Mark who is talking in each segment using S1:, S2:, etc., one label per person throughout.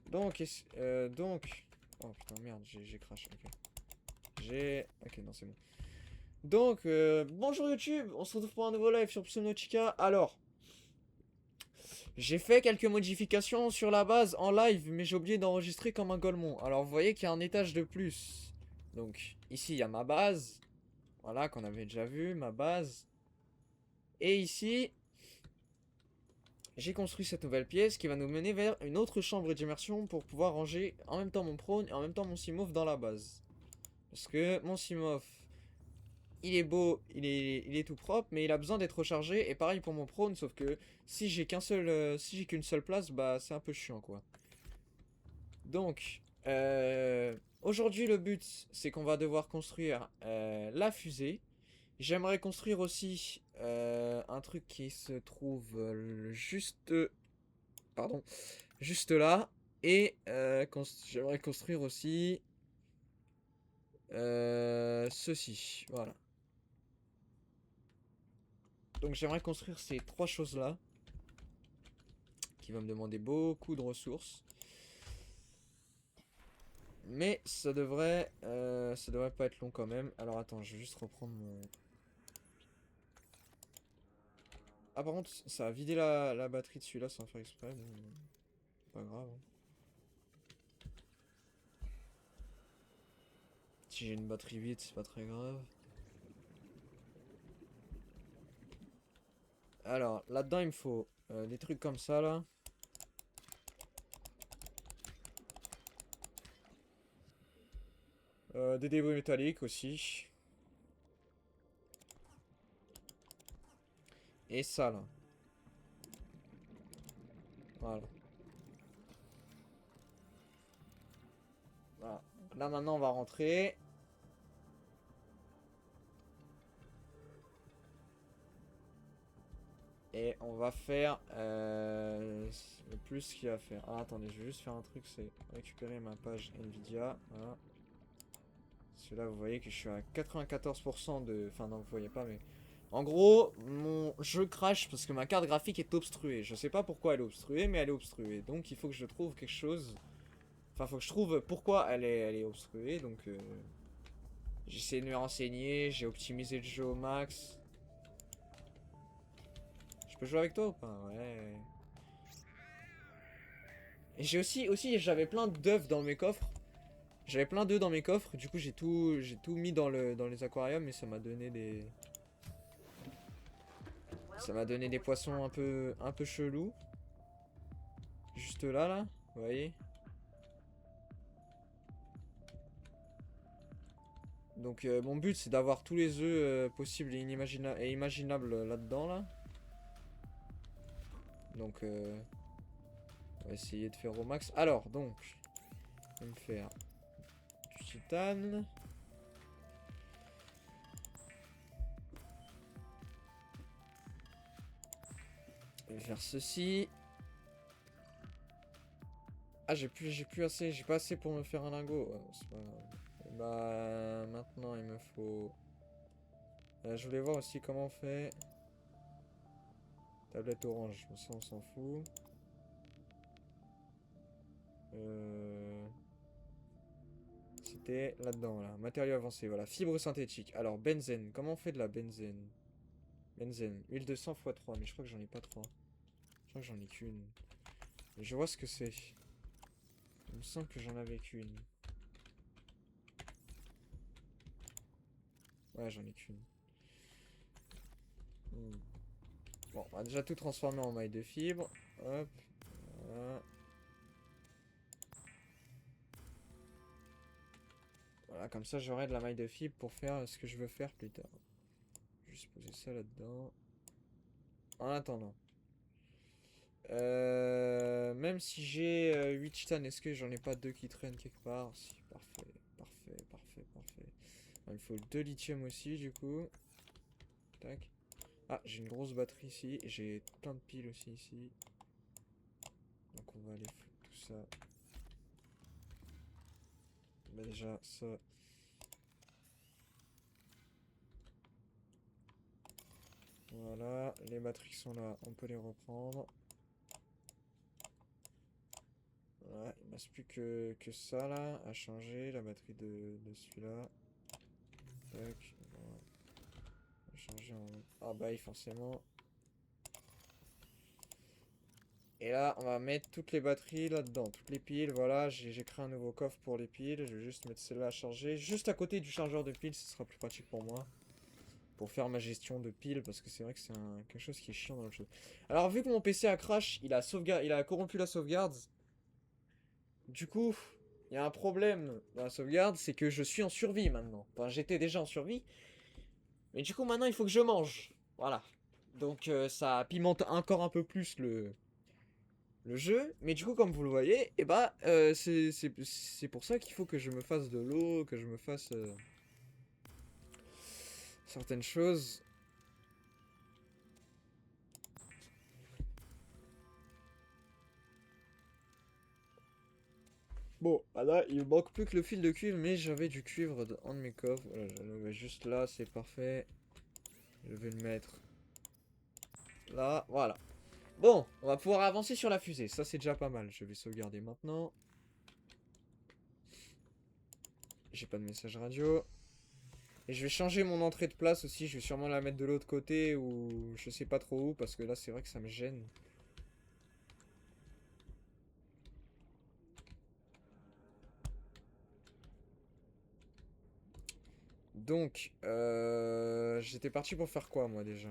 S1: Donc... Oh putain, merde, j'ai crash, ok. Ok, non, c'est bon. Donc, bonjour YouTube, on se retrouve pour un nouveau live sur Psyonautica. Alors, j'ai fait quelques modifications sur la base en live, mais j'ai oublié d'enregistrer comme un golemon. Alors, vous voyez qu'il y a un étage de plus. Donc, ici, il y a ma base. Voilà, qu'on avait déjà vu, ma base. Et ici, j'ai construit cette nouvelle pièce qui va nous mener vers une autre chambre d'immersion pour pouvoir ranger en même temps mon prône et en même temps mon Simov dans la base. Parce que mon Simov, il est beau, il est tout propre, mais il a besoin d'être rechargé. Et pareil pour mon prône, sauf que si j'ai qu'une seule place, bah c'est un peu chiant quoi. Donc, aujourd'hui le but, c'est qu'on va devoir construire la fusée. J'aimerais construire aussi un truc qui se trouve pardon, juste là. Et j'aimerais construire aussi ceci, voilà. Donc j'aimerais construire ces trois choses-là, qui va me demander beaucoup de ressources. Mais ça devrait pas être long quand même. Alors attends, je vais juste reprendre mon... Ah par contre, ça a vidé la batterie de celui-là sans faire exprès. Bon, pas grave, hein. Si j'ai une batterie vide, c'est pas très grave. Alors, là-dedans, il me faut des trucs comme ça, là. Des débris métalliques aussi. Et ça, là. Voilà. Voilà. Donc là, maintenant, on va rentrer. Et on va faire le plus qu'il y a à faire. Ah, attendez, je vais juste faire un truc, c'est récupérer ma page Nvidia. Voilà. Parce que là, vous voyez que je suis à 94% de... Enfin, non, vous voyez pas, mais... En gros, mon jeu crash parce que ma carte graphique est obstruée. Je sais pas pourquoi elle est obstruée, mais elle est obstruée. Donc, il faut que je trouve quelque chose... Enfin, faut que je trouve pourquoi elle est obstruée. Donc, j'essaie de me renseigner. J'ai optimisé le jeu au max. Je peux jouer avec toi ou pas? Ouais. Et j'avais plein d'œufs dans mes coffres. J'avais plein d'œufs dans mes coffres. Du coup, j'ai tout mis dans les aquariums et ça m'a donné des poissons un peu chelous. Juste là, vous voyez. Donc, mon but, c'est d'avoir tous les œufs possibles et imaginables là-dedans, là. Donc, on va essayer de faire au max. Alors, donc, je vais me faire du titane. Je vais faire ceci. Ah, j'ai pas assez pour me faire un lingot. Ouais, c'est pas grave. Bah, maintenant, il me faut... je voulais voir aussi comment on fait. Tablette orange, ça, on s'en fout. C'était là-dedans, là. Matériaux avancés, voilà. Fibre synthétique. Alors, benzène. Comment on fait de la benzène? Benzène. Huile de 100 x 3. Mais je crois que j'en ai pas 3. Je crois que j'en ai qu'une. Mais je vois ce que c'est. Il me semble que j'en avais qu'une. Ouais, j'en ai qu'une. Bon, on va déjà tout transformer en maille de fibre. Hop. Voilà. Voilà, comme ça j'aurai de la maille de fibre pour faire ce que je veux faire plus tard. Juste poser ça là-dedans. En attendant. Même si j'ai 8 titanes, est-ce que j'en ai pas deux qui traînent quelque part? Si, parfait, parfait, parfait, parfait. Il me faut 2 lithium aussi, du coup. Tac. Ah, j'ai une grosse batterie ici. Et j'ai plein de piles aussi ici. Donc on va aller foutre tout ça. Bah déjà, ça. Voilà, les batteries sont là, on peut les reprendre. Ouais, il reste plus que ça là à changer, la batterie de celui-là. Tac, voilà. On va changer en... Ah bah oui, forcément. Et là, on va mettre toutes les batteries là-dedans, toutes les piles, voilà, j'ai créé un nouveau coffre pour les piles, je vais juste mettre celle-là à charger, juste à côté du chargeur de piles, ce sera plus pratique pour moi, pour faire ma gestion de piles, parce que c'est vrai que c'est quelque chose qui est chiant dans le jeu. Alors, vu que mon PC a crash, il a corrompu la sauvegarde, du coup, il y a un problème dans la sauvegarde, c'est que je suis en survie maintenant. Enfin, j'étais déjà en survie, mais du coup, maintenant, il faut que je mange, voilà. Donc, ça pimente encore un peu plus le jeu, mais du coup comme vous le voyez, et bah c'est pour ça qu'il faut que je me fasse de l'eau, que je me fasse certaines choses. Bon, ah là il me manque plus que le fil de cuivre, mais j'avais du cuivre dans un de mes coffres, voilà, je le mets juste là, c'est parfait. Je vais le mettre là, voilà. Bon, on va pouvoir avancer sur la fusée, ça c'est déjà pas mal, je vais sauvegarder maintenant. J'ai pas de message radio. Et je vais changer mon entrée de place aussi, je vais sûrement la mettre de l'autre côté ou je sais pas trop où parce que là c'est vrai que ça me gêne. Donc, j'étais parti pour faire quoi moi déjà?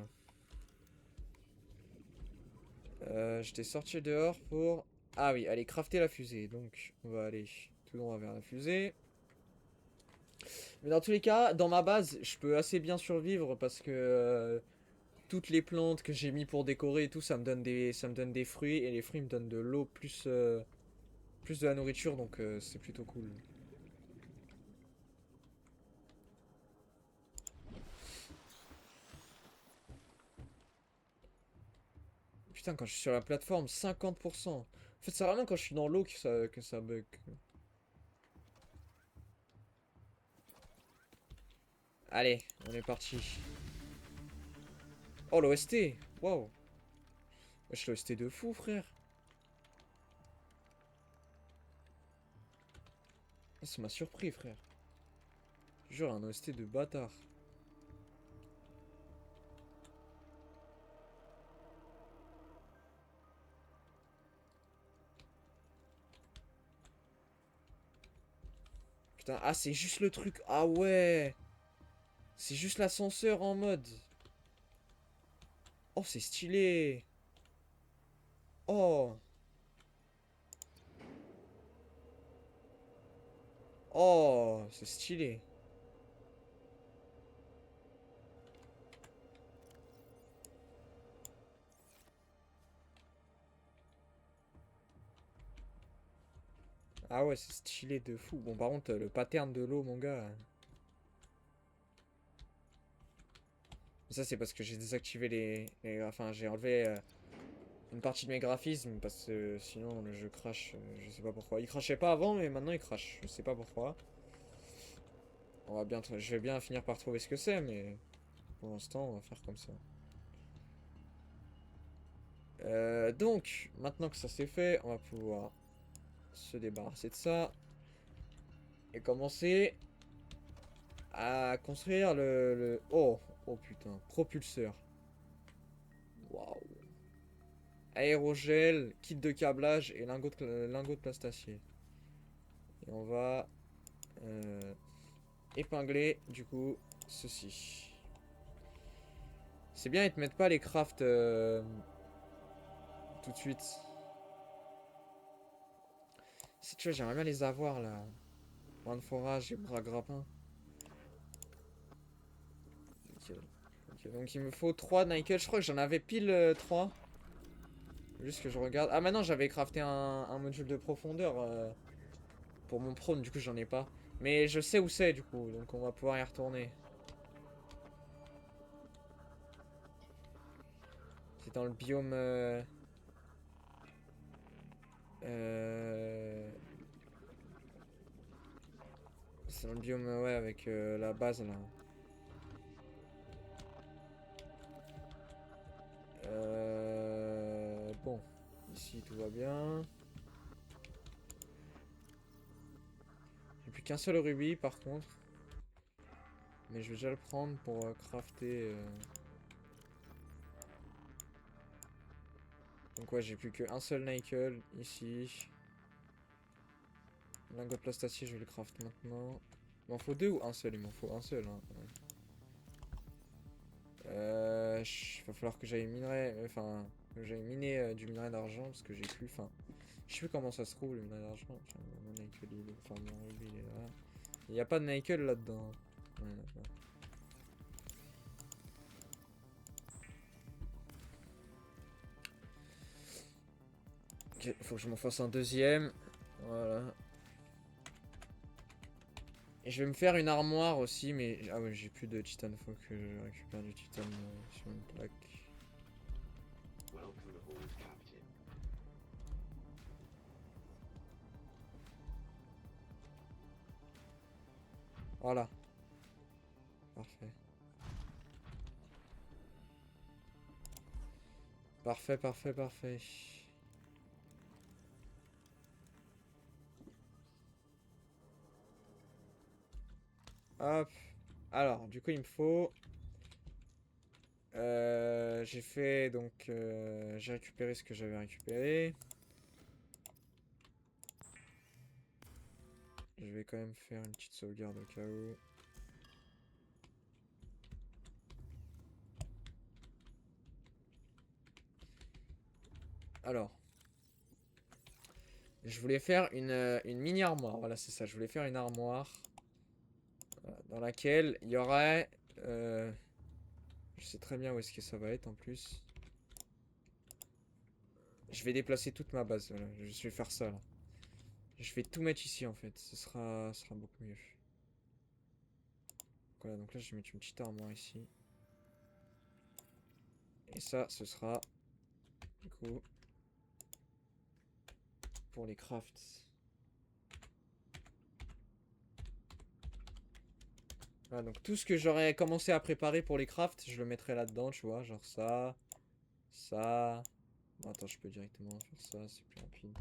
S1: J'étais sorti dehors pour... Ah oui, aller crafter la fusée. Donc, on va aller tout droit vers la fusée. Mais dans tous les cas, dans ma base, je peux assez bien survivre parce que toutes les plantes que j'ai mis pour décorer et tout, ça me donne des fruits et les fruits me donnent de l'eau plus, plus de la nourriture, donc c'est plutôt cool. Putain, quand je suis sur la plateforme, 50%. En fait, c'est vraiment quand je suis dans l'eau que ça bug. Allez, on est parti. Oh, l'OST! Waouh! Wesh, l'OST de fou, frère! Ah, ça m'a surpris, frère. Jure, un OST de bâtard. Putain, ah, c'est juste le truc. Ah ouais! C'est juste l'ascenseur en mode. Oh, c'est stylé! Oh! Oh, c'est stylé. Ah ouais, c'est stylé de fou. Bon, par contre, le pattern de l'eau, mon gars. Ça, c'est parce que j'ai désactivé enfin, j'ai enlevé une partie de mes graphismes parce que sinon le jeu crash. Je sais pas pourquoi. Il crachait pas avant, mais maintenant il crash. Je sais pas pourquoi. Je vais bien finir par trouver ce que c'est, mais pour l'instant, on va faire comme ça. Donc, maintenant que ça c'est fait, on va pouvoir se débarrasser de ça et commencer à construire Oh, oh putain, propulseur. Waouh. Aérogel, kit de câblage et lingot de plastacier. Et on va épingler du coup ceci. C'est bien, ils te mettent pas les crafts tout de suite. Si tu vois, j'aimerais bien les avoir là. Point de forage et bras grappin. Ok. Ok, donc il me faut 3 nickel. Je crois que j'en avais pile 3. Juste que je regarde. Ah, maintenant j'avais crafté un module de profondeur pour mon prône, du coup j'en ai pas. Mais je sais où c'est du coup, donc on va pouvoir y retourner. C'est dans le biome. Euh, c'est dans le biome, ouais, avec la base là. Bon, ici tout va bien. qu'un seul rubis par contre. Mais je vais déjà le prendre pour crafter. Donc ouais, j'ai plus qu'un seul nickel ici. Lingot plastacier, je vais le craft maintenant. Il m'en faut deux ou un seul? Il m'en faut un seul. Hein. Va falloir que j'aille miner, enfin, que j'aille miner du minerai d'argent parce que j'ai plus. Enfin, je sais plus comment ça se trouve le minerai d'argent. Enfin, mon nickel, enfin mon rubis il est là. Il n'y a pas de nickel là-dedans. Ouais, d'accord. Ok, faut que je m'en fasse un deuxième. Voilà. Et je vais me faire une armoire aussi, mais... Ah ouais, j'ai plus de titane, faut que je récupère du titane sur une plaque. Voilà. Parfait. Parfait, parfait, parfait. Hop. Alors, du coup, il me faut... j'ai fait, donc... j'ai récupéré ce que j'avais récupéré. Je vais quand même faire une petite sauvegarde au cas où. Alors. Je voulais faire une mini armoire. Voilà, c'est ça. Je voulais faire une armoire dans laquelle il y aurait... je sais très bien où est-ce que ça va être en plus. Je vais déplacer toute ma base. Voilà, je vais faire ça là. Je vais tout mettre ici en fait. Ce sera beaucoup mieux. Voilà, donc là je vais mettre une petite armoire ici. Et ça, ce sera du coup pour les crafts. Voilà, donc tout ce que j'aurais commencé à préparer pour les crafts, je le mettrai là-dedans, tu vois. Genre ça, ça. Bon, attends, je peux directement faire ça, c'est plus rapide.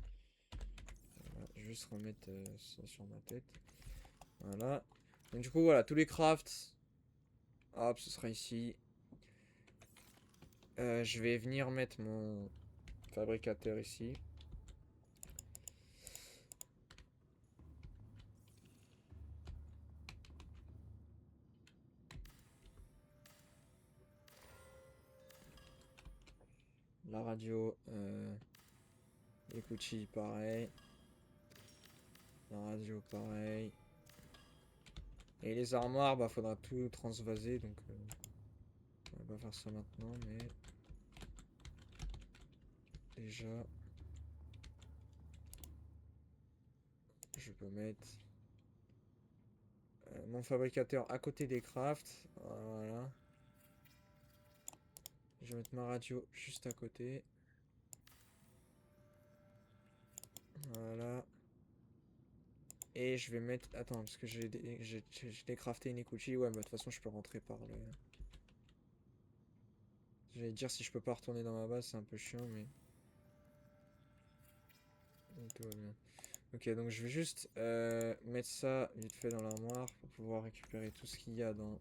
S1: Voilà, je vais juste remettre ça sur ma tête. Voilà. Donc du coup, voilà, tous les crafts. Hop, ce sera ici. Je vais venir mettre mon fabricateur ici. La radio, les Gucci, pareil. La radio, pareil. Et les armoires, bah faudra tout transvaser, donc on va pas faire ça maintenant, mais déjà, je peux mettre mon fabricateur à côté des crafts. Voilà. Je vais mettre ma radio juste à côté. Voilà. Et je vais mettre... Attends, parce que j'ai décrafté une Ikuchi. Ouais, bah de toute façon, je peux rentrer par le... J'allais dire si je peux pas retourner dans ma base, c'est un peu chiant, mais... Tout va bien. Ok, donc je vais juste mettre ça vite fait dans l'armoire pour pouvoir récupérer tout ce qu'il y a dans...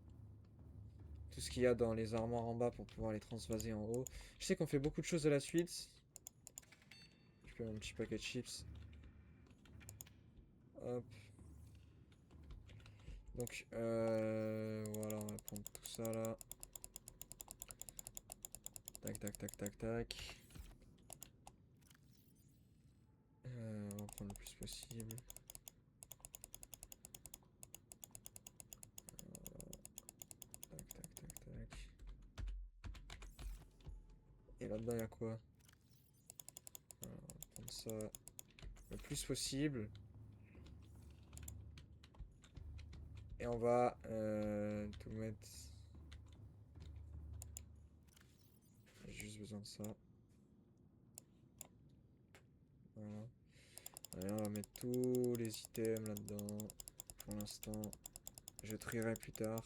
S1: Tout ce qu'il y a dans les armoires en bas pour pouvoir les transvaser en haut. Je sais qu'on fait beaucoup de choses à la suite. Je fais mon petit paquet de chips. Hop. Donc, voilà, on va prendre tout ça là. Tac, tac, tac, tac, tac. On va prendre le plus possible. Tac, tac, tac, tac. Et là-dedans, il y a quoi? Alors, on va prendre ça le plus possible. Et on va tout mettre. J'ai juste besoin de ça. Voilà. Allez, on va mettre tous les items là-dedans. Pour l'instant, je trierai plus tard.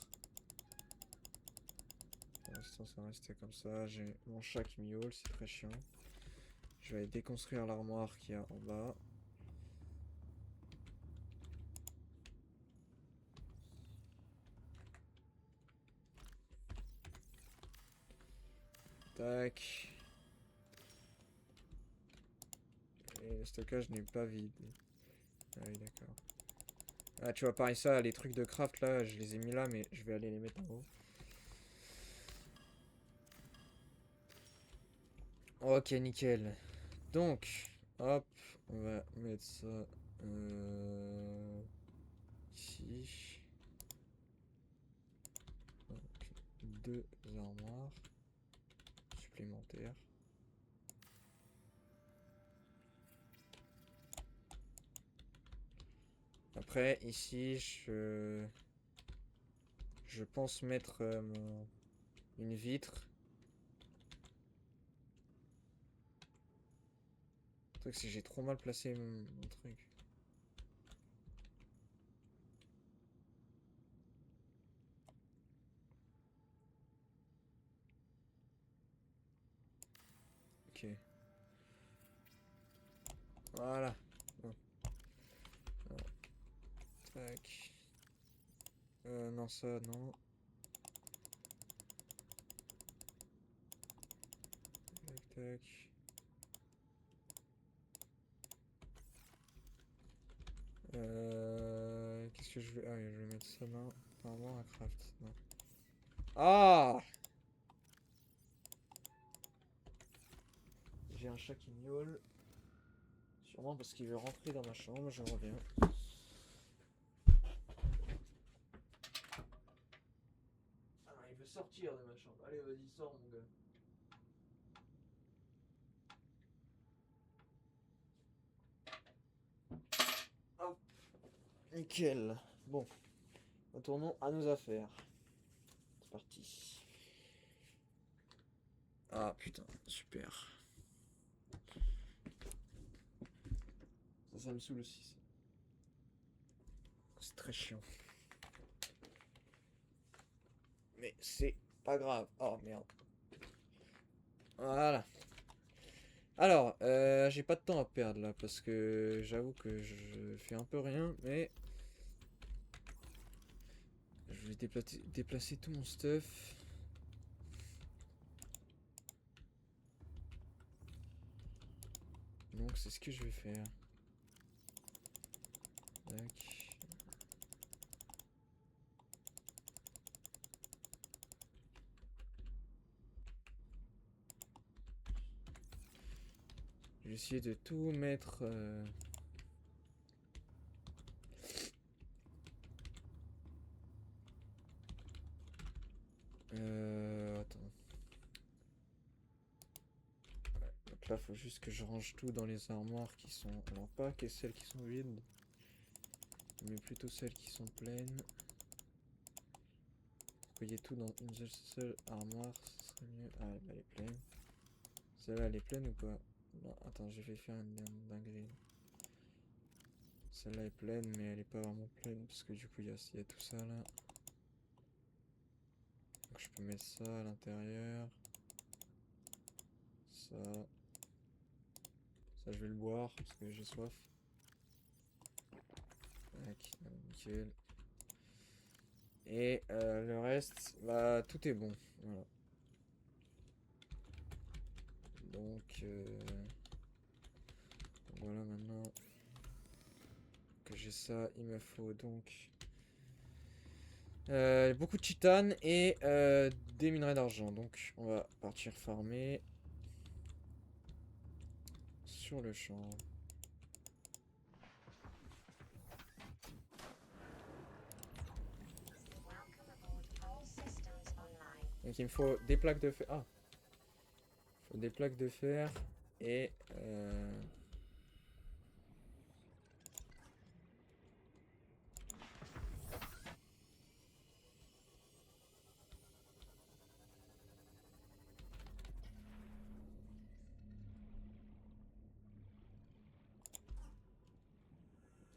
S1: Pour l'instant, ça va rester comme ça. J'ai mon chat qui miaule, c'est très chiant. Je vais aller déconstruire l'armoire qu'il y a en bas. Tac. Et le stockage n'est pas vide. Ah oui, d'accord. Ah, tu vois, pareil, ça, les trucs de craft là, je les ai mis là, mais je vais aller les mettre en haut. Ok, nickel. Donc, hop, on va mettre ça ici. Donc, 2 armoires supplémentaires. Après, ici, je pense mettre une vitre. Le truc, c'est que j'ai trop mal placé mon truc. Ok. Voilà. Bon. Voilà. Tac. Non, ça, non. Tac, tac. Qu'est-ce que je vais... Ah oui, je vais mettre ça là. Apparemment, un craft. Non. Ah! J'ai un chat qui miaule. Sûrement parce qu'il veut rentrer dans ma chambre. Je reviens. Ah, il veut sortir de ma chambre. Allez, vas-y, sors, mon gars. Hop. Nickel. Bon. Retournons à nos affaires. C'est parti. Ah, putain. Super. Ça me saoule aussi, ça. C'est très chiant. Mais c'est pas grave. Oh, merde. Voilà. Alors, j'ai pas de temps à perdre là parce que j'avoue que je fais un peu rien, mais je vais déplacer tout mon stuff. Donc c'est ce que je vais faire. Tac. Je vais essayer de tout mettre. Attends. Ouais, donc là, faut juste que je range tout dans les armoires qui sont. Alors, pas que celles qui sont vides, mais plutôt celles qui sont pleines. Vous voyez tout dans une seule armoire, ce serait mieux. Ah, bah, elle est pleine. Celle-là, elle est pleine ou pas? Non, attends, je vais faire une dinguerie. Celle-là est pleine, mais elle est pas vraiment pleine parce que du coup, il y a tout ça là. Donc, je peux mettre ça à l'intérieur. Ça. Ça, je vais le boire parce que j'ai soif. Tac, nickel. Et le reste, bah, tout est bon. Voilà. Donc, voilà, maintenant que j'ai ça, il me faut donc beaucoup de titane et des minerais d'argent. Donc, on va partir farmer sur le champ. Donc, il me faut des plaques de fer. Ah! Il faut des plaques de fer et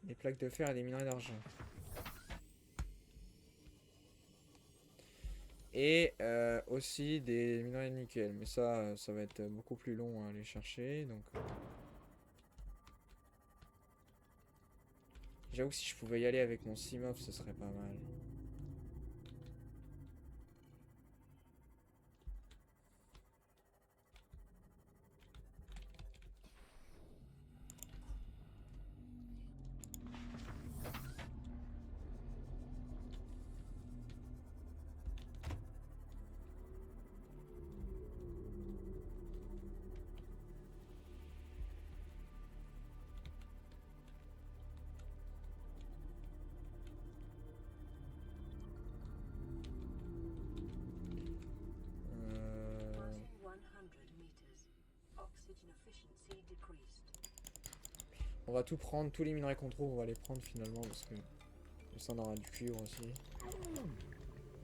S1: des plaques de fer et des minerais d'argent. Et aussi des minerais de nickel. Mais ça va être beaucoup plus long à aller chercher. Donc, j'avoue que si je pouvais y aller avec mon Simov, ce serait pas mal. On va tout prendre, tous les minerais qu'on trouve, on va les prendre finalement parce que comme ça on aura du cuivre aussi.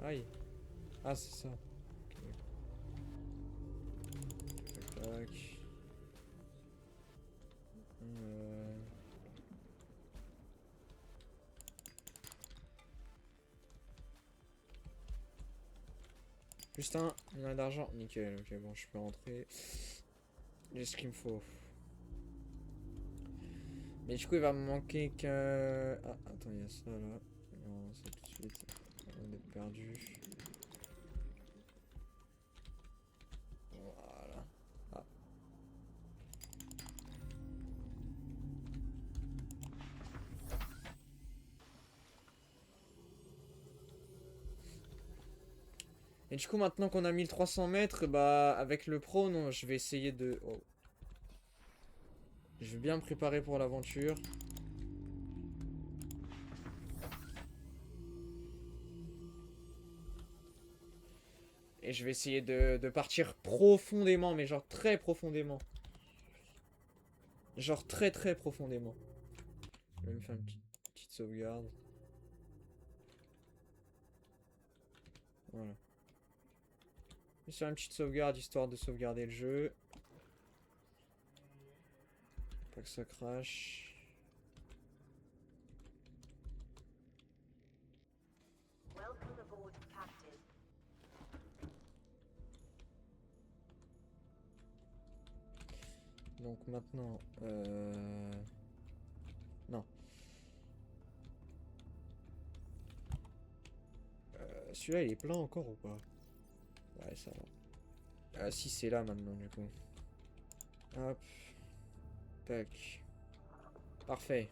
S1: Aïe. Ah c'est ça. Ok. Tac tac. Euh... Juste un minerai d'argent, nickel, ok bon je peux rentrer. J'ai ce qu'il me faut. Mais du coup il va me manquer qu'un... Ah attends il y a ça là. Non c'est tout de suite. On est perdu. Voilà. Ah. Et du coup maintenant qu'on a 1300 mètres, bah avec le pro non je vais essayer de... Oh. Je vais bien me préparer pour l'aventure. Et je vais essayer de partir profondément, mais genre très profondément. Genre très très profondément. Je vais me faire une petite sauvegarde. Voilà. Je vais faire une petite sauvegarde histoire de sauvegarder le jeu. Pas que ça crache. Donc maintenant... Non. Celui-là il est plein encore ou pas? Ouais ça va. Ah si c'est là maintenant du coup. Hop. Tac. Parfait.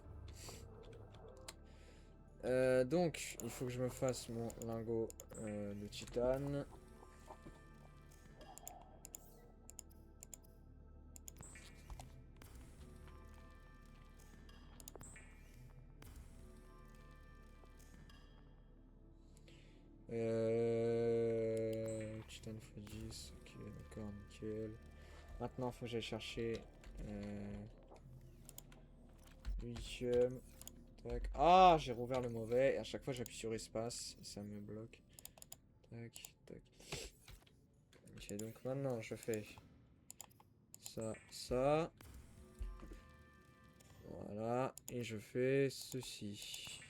S1: Donc, il faut que je me fasse mon lingot de titane. Titane x 10, ok, d'accord, nickel. Maintenant, il faut que j'aille chercher le lithium. Tac. Ah, j'ai rouvert le mauvais. Et à chaque fois, j'appuie sur espace et ça me bloque. Tac, tac. Ok, donc maintenant, je fais ça, ça. Voilà. Et je fais ceci.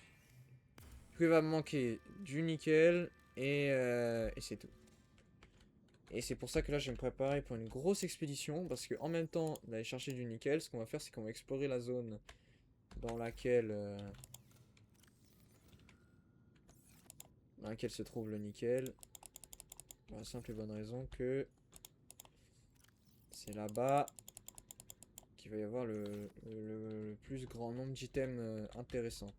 S1: Du coup, il va me manquer du nickel et c'est tout. Et c'est pour ça que là, je vais me préparer pour une grosse expédition. Parce qu'en même temps d'aller chercher du nickel, ce qu'on va faire, c'est qu'on va explorer la zone dans laquelle, se trouve le nickel. Pour la simple et bonne raison que c'est là-bas qu'il va y avoir le plus grand nombre d'items intéressants.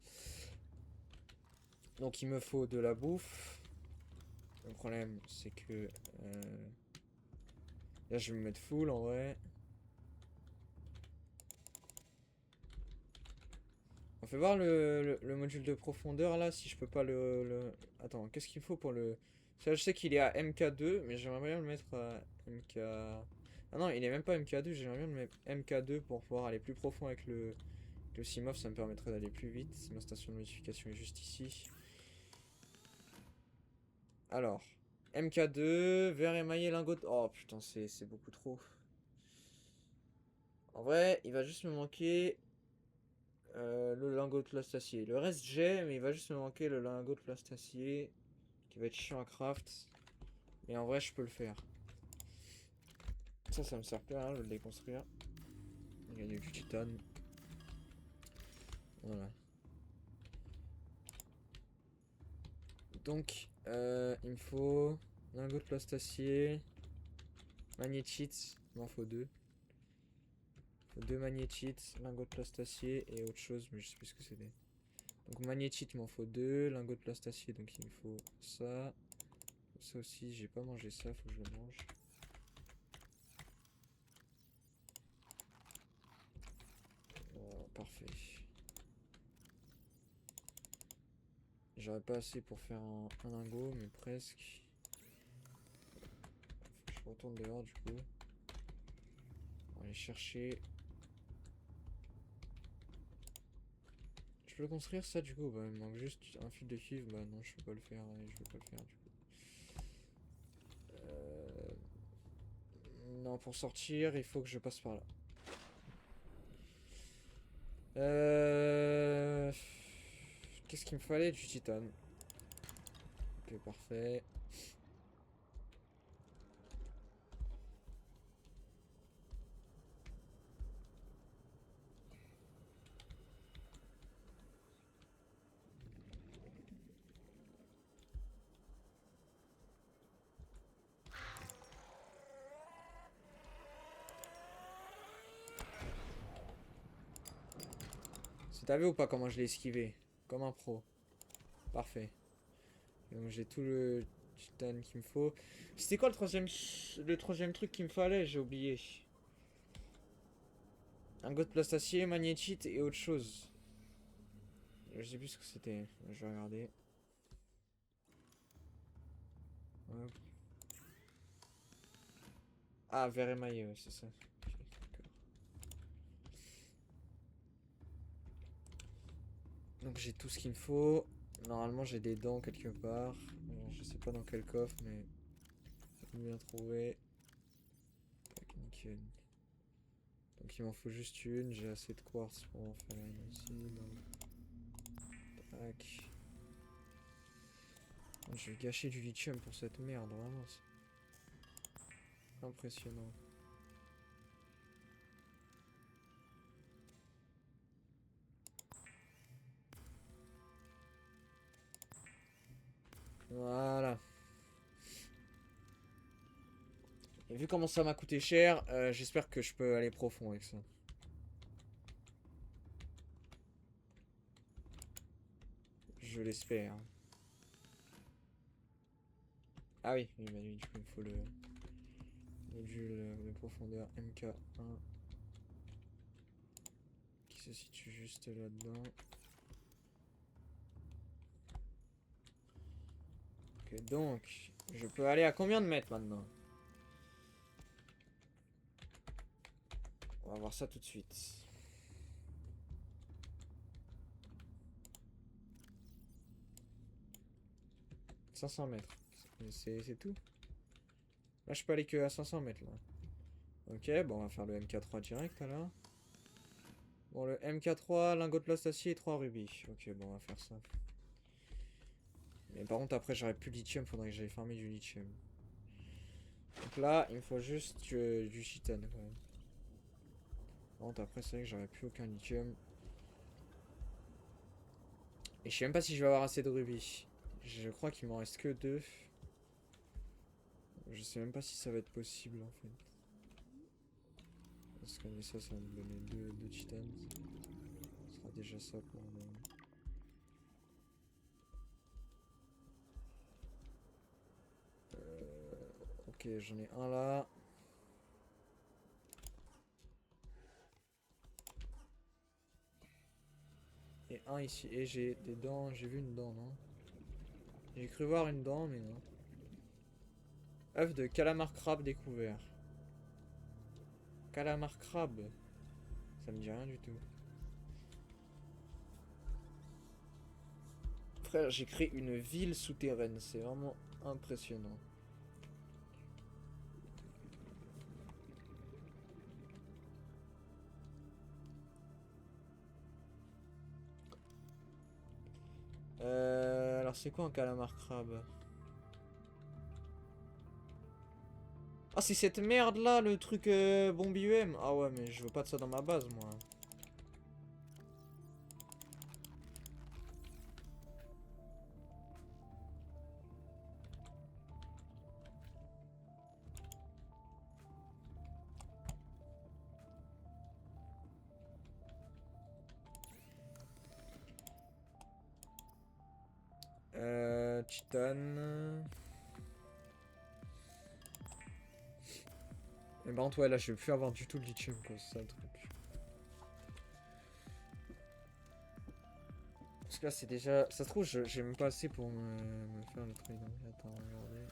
S1: Donc il me faut de la bouffe. Le problème, c'est que... là, je vais me mettre full en vrai. On fait voir le module de profondeur là, si je peux pas Attends, qu'est-ce qu'il faut pour le... Ça, je sais qu'il est à MK2, mais j'aimerais bien le mettre à MK... Ah non, il est même pas MK2, j'aimerais bien le mettre MK2 pour pouvoir aller plus profond avec le CMOF, ça me permettrait d'aller plus vite. Ma station de modification est juste ici. Alors, MK2, verre émaillé, lingot... Oh putain, c'est beaucoup trop. En vrai, il va juste me manquer... le lingot de plastacier. Le reste j'ai, mais il va juste me manquer le lingot de plastacier qui va être chiant à craft. Mais en vrai, je peux le faire. Ça me sert plus à rien, je vais le déconstruire. Gagner du titane. Voilà. Donc, il me faut lingot de plastacier, magnétite, il m'en faut deux. Il faut deux magnétites, lingot de plastacier et autre chose, mais je sais plus ce que c'était. Donc magnétite, il m'en faut deux, lingot de plastacier, donc il me faut ça. Ça aussi, j'ai pas mangé ça, faut que je le mange. Parfait. J'aurais pas assez pour faire un lingot, mais presque. Faut que je retourne dehors du coup. On va aller chercher. Je peux construire ça du coup, bah il me manque juste un fil de cuivre, bah non je peux pas le faire, et je vais pas le faire du coup. Non, pour sortir il faut que je passe par là. Qu'est-ce qu'il me fallait? Du titane. Ok, parfait. T'as vu ou pas comment je l'ai esquivé? Comme un pro. Parfait. Donc j'ai tout le titane qu'il me faut. C'était quoi le troisième truc qu'il me fallait? J'ai oublié. Un de plastacier, magnétite et autre chose. Je sais plus ce que c'était. Je vais regarder. Hop. Ah, verre émaillé, ouais, c'est ça. Ok, d'accord. Donc j'ai tout ce qu'il me faut. Normalement j'ai des dents quelque part. Je sais pas dans quel coffre, mais bien trouvé. Tac, nickel. Donc il m'en faut juste une. J'ai assez de quartz pour en faire une aussi. Tac. Je vais gâcher du lithium pour cette merde, vraiment. C'est impressionnant. Voilà. Et vu comment ça m'a coûté cher, j'espère que je peux aller profond avec ça. Je l'espère. Ah oui, oui, bah oui, du coup il me faut le module de profondeur MK1 qui se situe juste là-dedans. Ok, donc je peux aller à combien de mètres maintenant? On va voir ça tout de suite. 500 mètres. C'est tout? Là je peux aller que à 500 mètres là. Ok, bon on va faire le MK3 direct alors. Bon, le MK3, lingot de plast acier et 3 rubis. Ok, bon, on va faire ça. Mais par contre, après, j'aurais plus de lithium, faudrait que j'aille farmer du lithium. Donc là, il me faut juste du titane quand même. Par contre, après, c'est vrai que j'aurais plus aucun lithium. Et je sais même pas si je vais avoir assez de rubis. Je crois qu'il m'en reste que 2. Je sais même pas si ça va être possible en fait. Parce que ça, ça va me donner 2 titanes. Ce sera déjà ça pour le... Ok, j'en ai un là. Et un ici. Et j'ai des dents. J'ai vu une dent, non? J'ai cru voir une dent, mais non. œuf de calamar crabe découvert. Calamar crabe. Ça me dit rien du tout. Frère, j'ai créé une ville souterraine. C'est vraiment impressionnant. Alors c'est quoi un calamar crabe? Ah, c'est cette merde là, le truc bombe IEM. Ah ouais, mais je veux pas de ça dans ma base, moi. Titane. Et ben, ouais, là, je vais plus avoir du tout de lithium, quoi. C'est ça le truc. Parce que là, c'est déjà. Ça se trouve, j'ai même pas assez pour me faire le truc. Donc, attends, regardez.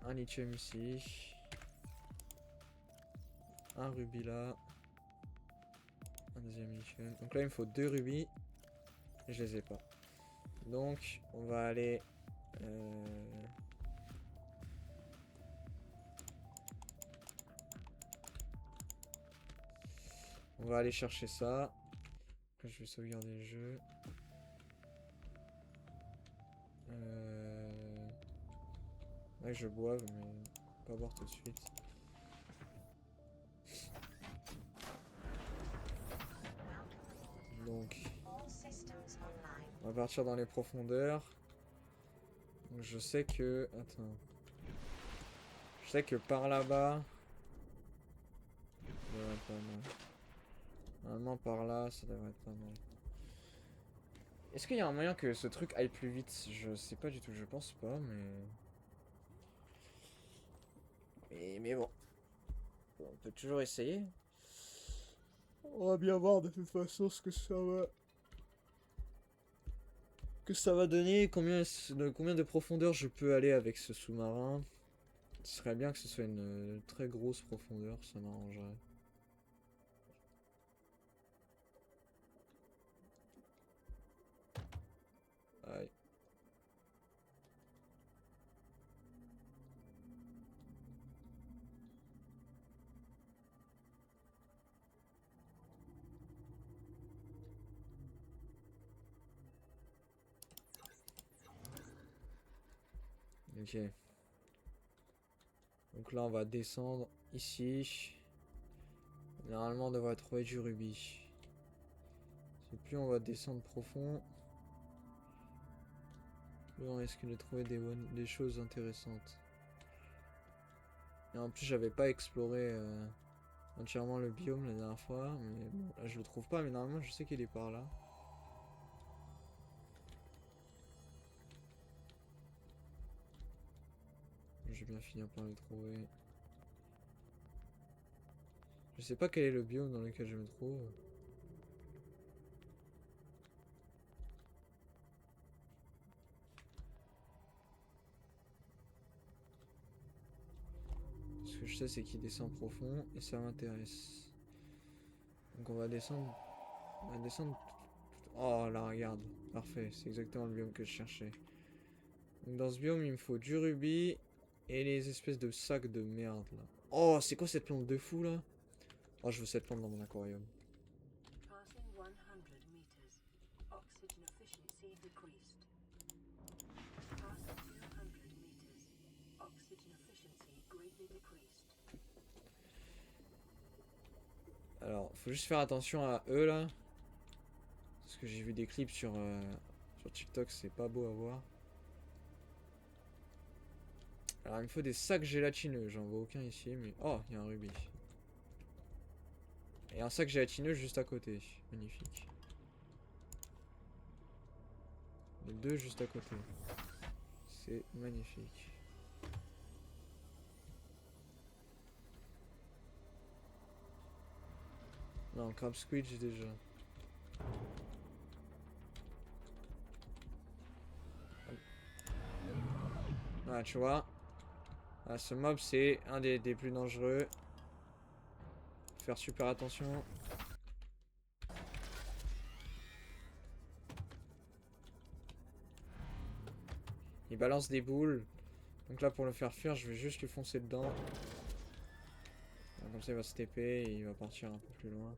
S1: Un lithium ici. Un rubis là. Un Un deuxième lichen. Donc là, il me faut 2 rubis. Et je les ai pas. Donc, on va aller... On va aller chercher ça. Là, je vais sauvegarder le jeu. Ouais, je boive, mais pas boire tout de suite. Donc, on va partir dans les profondeurs. Donc, je sais que... Attends. Je sais que par là-bas... Ça devrait être pas mal. Normalement, par là, ça devrait être pas mal. Est-ce qu'il y a un moyen que ce truc aille plus vite? Je sais pas du tout, je pense pas, mais... Mais bon. On peut toujours essayer. On va bien voir de toute façon ce que ça va... Que ça va donner, combien de profondeur je peux aller avec ce sous-marin. Ce serait bien que ce soit une très grosse profondeur, ça m'arrangerait. Aïe. Ok. Donc là, on va descendre ici. Normalement, on devrait trouver du rubis. Et plus on va descendre profond, plus on risque de trouver des choses intéressantes. Et en plus, j'avais pas exploré entièrement le biome la dernière fois, mais bon, là je le trouve pas, mais normalement, je sais qu'il est par là. Je vais bien finir par le trouver. Je sais pas quel est le biome dans lequel je me trouve. Ce que je sais, c'est qu'il descend profond et ça m'intéresse. Donc on va descendre. On va descendre. Oh là, regarde. Parfait, c'est exactement le biome que je cherchais. Donc dans ce biome, il me faut du rubis et les espèces de sacs de merde là. Oh, c'est quoi cette plante de fou là? Oh, je veux cette plante dans mon aquarium. Alors, faut juste faire attention à eux là. Parce que j'ai vu des clips sur TikTok, c'est pas beau à voir. Alors, il me faut des sacs gélatineux. J'en vois aucun ici, mais... Oh, il y a un rubis. Et un sac gélatineux juste à côté. Magnifique. Les deux juste à côté. C'est magnifique. Non, Crab Squid, j'ai déjà. Ah, tu vois. Ah, ce mob, c'est un des plus dangereux. Faut faire super attention. Il balance des boules. Donc là, pour le faire fuir, je vais juste lui foncer dedans. Comme ça, il va se TP et il va partir un peu plus loin.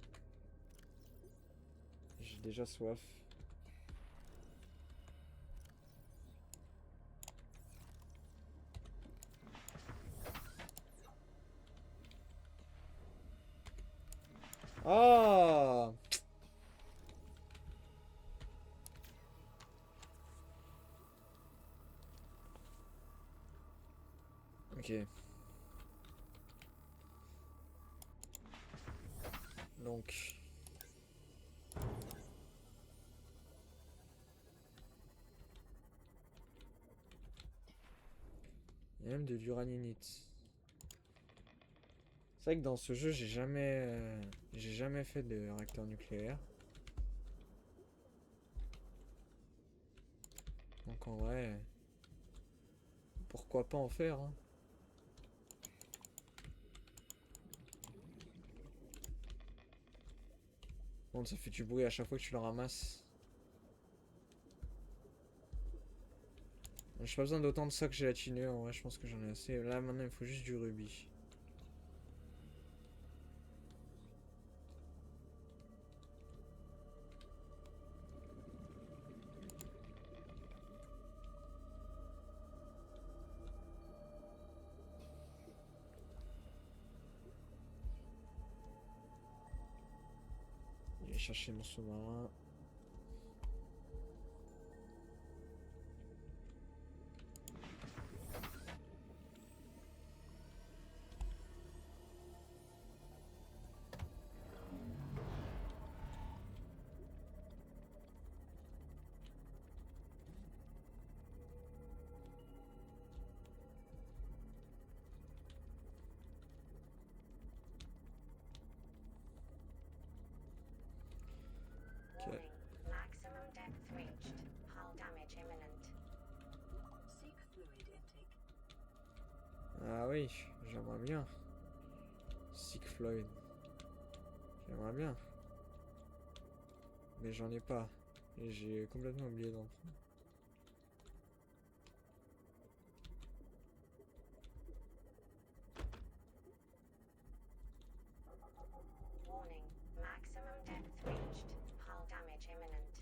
S1: J'ai déjà soif. Oh! Ok. Donc... Il y a même de l'uraninite. C'est vrai que dans ce jeu, j'ai jamais fait de réacteur nucléaire. Donc en vrai, pourquoi pas en faire, hein. Bon, ça fait du bruit à chaque fois que tu le ramasses. J'ai pas besoin d'autant de ça que gélatineux, en vrai je pense que j'en ai assez. Là maintenant il faut juste du rubis. Je vais chercher mon sous-marin.
S2: Warning. Maximum depth reached. Hull damage imminent. Seek fluid intake.
S1: Ah oui, j'aimerais bien. Sick Floyd. J'aimerais bien. Mais j'en ai pas. Et j'ai complètement oublié d'en prendre.
S2: Warning. Maximum depth reached. Hull damage imminent.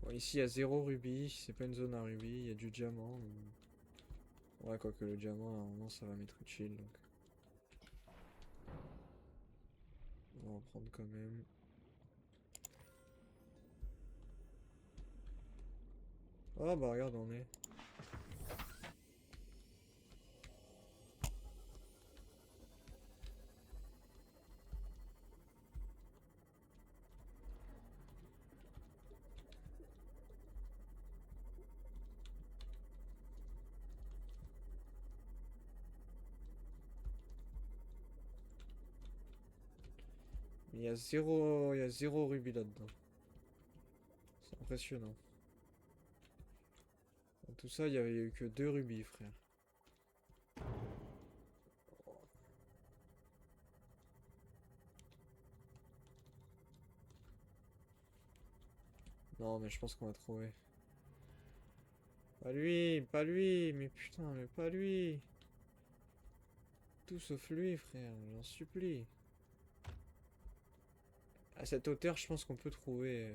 S1: Bon, ici il y a 0 rubis. C'est pas une zone à rubis. Il y a du diamant. Ouais, quoique le diamant, à un moment ça va m'être utile. Donc. On va en prendre quand même. Oh bah regarde, on est. Il y a zéro rubis là-dedans. C'est impressionnant. Dans tout ça, il y a eu que 2 rubis, frère. Non, mais je pense qu'on va trouver. Pas lui, mais putain, mais pas lui. Tout sauf lui, frère, j'en supplie. À cette hauteur, je pense qu'on peut trouver.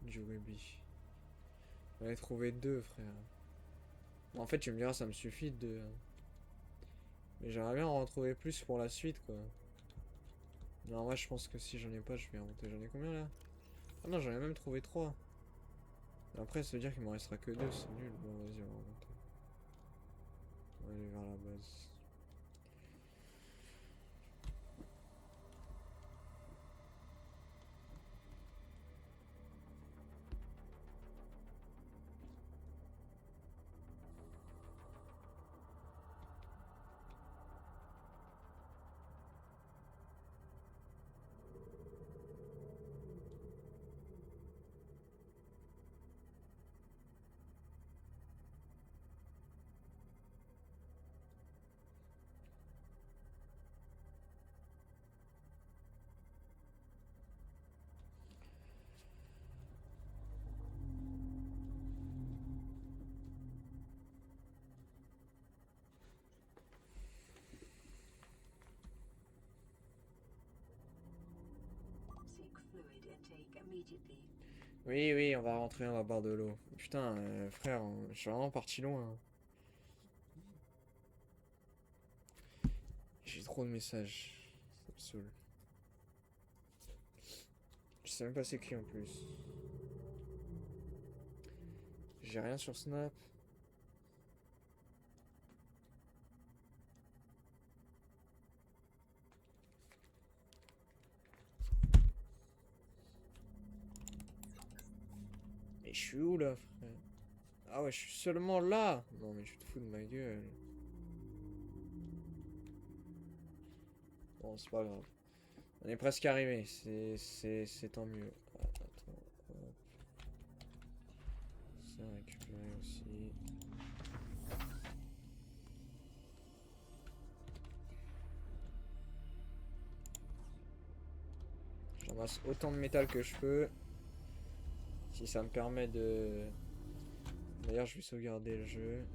S1: Du rubis. J'en ai trouvé 2, frère. Bon, en fait, tu me diras, ça me suffit de 2. Hein. Mais j'aimerais bien en retrouver plus pour la suite, quoi. Non, moi, je pense que si j'en ai pas, je vais remonter. J'en ai combien là? Ah non, j'en ai même trouvé 3. Après, ça veut dire qu'il m'en restera que 2, c'est nul. Bon, vas-y, on va remonter. On va aller vers la base.
S2: Seek fluid intake immediately.
S1: Oui, oui, on va rentrer, on va boire de l'eau. Putain, frère, je suis vraiment parti loin. J'ai trop de messages. Ça me saoule. Je sais même pas c'est qui en plus. J'ai rien sur Snap. Mais je suis où là, frère? Ah ouais, je suis seulement là. Non mais tu te fous de ma gueule. Bon, c'est pas grave. On est presque arrivé. C'est tant mieux. Ah, attends. Hop. Ça récupérer aussi. ramasse autant de métal que je peux. Si ça me permet de... D'ailleurs, je vais sauvegarder le jeu.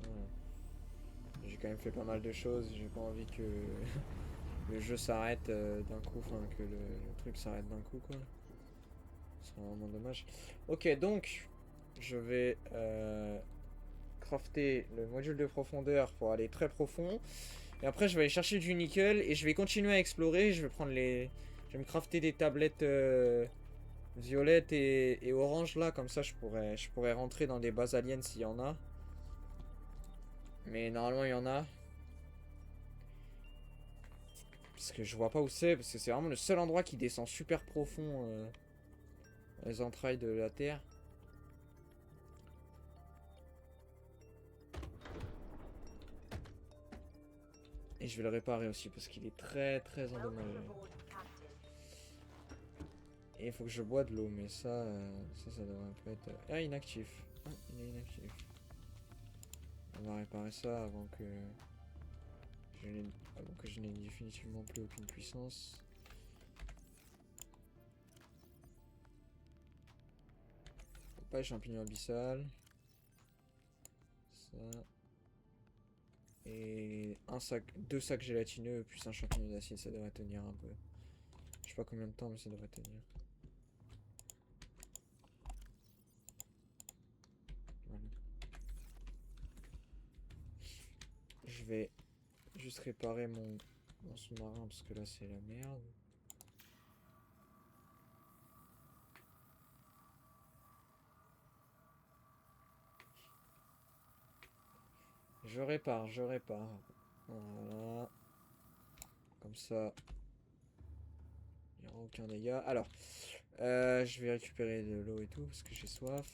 S1: Voilà. J'ai quand même fait pas mal de choses. J'ai pas envie que le jeu s'arrête d'un coup. Enfin, que le truc s'arrête d'un coup, quoi. Ce serait vraiment dommage. Ok, donc, je vais crafter le module de profondeur pour aller très profond. Et après, je vais aller chercher du nickel et je vais continuer à explorer. Je vais prendre les... Je vais me crafter des tablettes violettes et oranges là. Comme ça, je pourrais rentrer dans des bases aliens s'il y en a. Mais normalement, il y en a. Parce que je vois pas où c'est. Parce que c'est vraiment le seul endroit qui descend super profond dans les entrailles de la Terre. Et je vais le réparer aussi parce qu'il est très très endommagé.
S2: Welcome aboard, Captain.
S1: Et il faut que je bois de l'eau, mais ça devrait pas être... Ah, inactif. Ah, il est inactif. On va réparer ça avant que je n'ai définitivement plus aucune puissance. Pas champignon abyssal. Ça. Et deux sacs gélatineux plus un champignon d'acide, ça devrait tenir un peu. Je sais pas combien de temps, mais ça devrait tenir. Voilà. Je vais juste réparer mon sous-marin parce que là c'est la merde. Je répare. Voilà. Comme ça, il n'y aura aucun dégât. Alors, je vais récupérer de l'eau et tout parce que j'ai soif.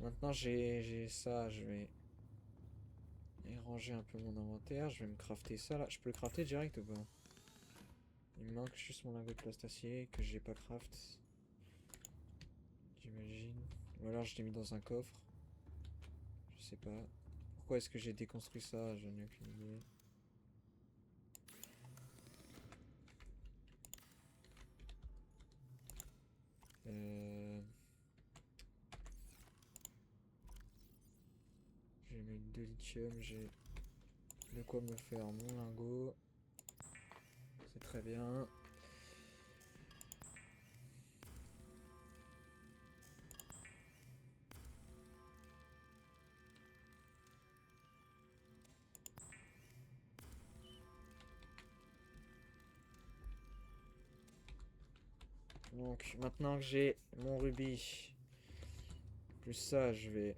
S1: Maintenant j'ai ça, je vais ranger un peu mon inventaire. Je vais me crafter ça là. Je peux le crafter direct ou pas? Il me manque juste mon lingot de plastacier que j'ai pas craft. J'imagine. Ou alors je l'ai mis dans un coffre. Je sais pas. Pourquoi est-ce que j'ai déconstruit ça? J'en ai aucune idée. J'ai mis 2 lithium, j'ai de quoi me faire mon lingot. C'est très bien. Donc maintenant que j'ai mon rubis, plus ça, je vais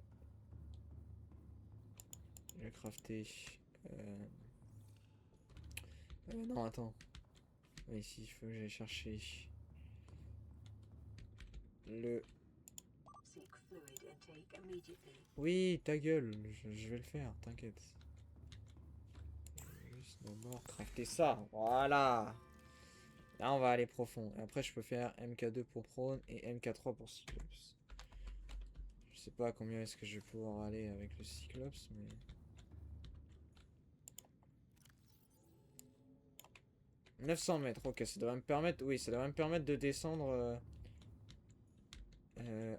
S1: crafter. Euh... non, attends. Ici, il faut que j'aille chercher le...
S2: Seek fluid intake immediately.
S1: Oui, ta gueule, je vais le faire, t'inquiète. Juste d'abord crafter ça, voilà. Là, on va aller profond. Et après, je peux faire MK2 pour prône et MK3 pour Cyclops. Je sais pas à combien est-ce que je vais pouvoir aller avec le Cyclops, mais... 900 mètres, ok, ça devrait me permettre... Oui, ça devrait me permettre de descendre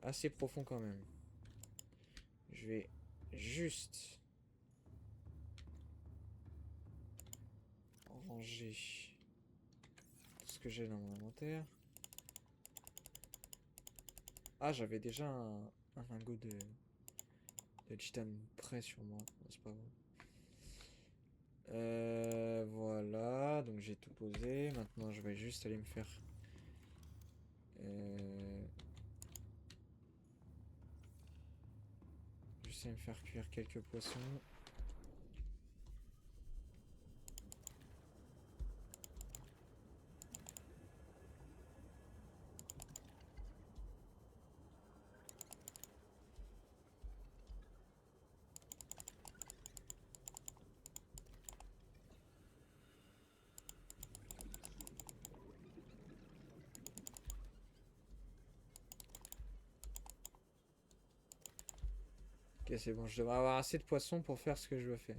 S1: assez profond quand même. Je vais juste... ranger tout ce que j'ai dans mon inventaire. Ah, j'avais déjà un lingot de titane prêt sur moi. Non, c'est pas bon. Voilà, donc j'ai tout posé. Maintenant, je vais juste aller me faire... juste aller me faire cuire quelques poissons. Ok, c'est bon, je devrais avoir assez de poissons pour faire ce que je veux faire.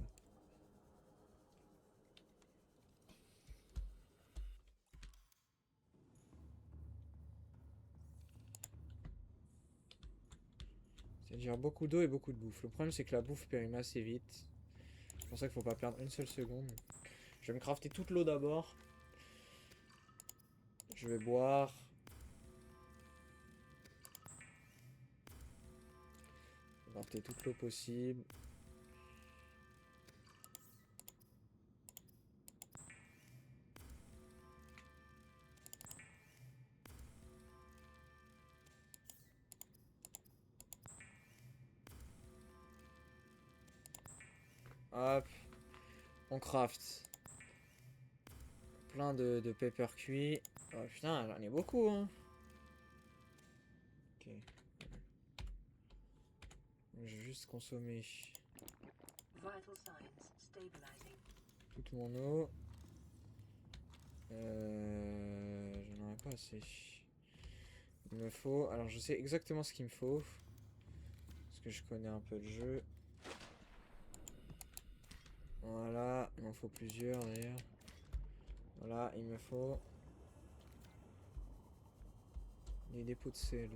S1: C'est-à-dire beaucoup d'eau et beaucoup de bouffe. Le problème, c'est que la bouffe périme assez vite. C'est pour ça qu'il faut pas perdre une seule seconde. Je vais me crafter toute l'eau d'abord. Je vais boire. Je vais crafter toute l'eau possible. Hop. On craft. Plein de pepper cuit. Oh putain, j'en ai beaucoup, hein. Ok. Je vais juste consommer
S2: Vital signs stabilizing.
S1: toute mon eau. J'en aurais pas assez. Il me faut... Alors je sais exactement ce qu'il me faut. Parce que je connais un peu le jeu. Voilà, il m'en faut plusieurs d'ailleurs. Voilà, il me faut... des dépôts de sel.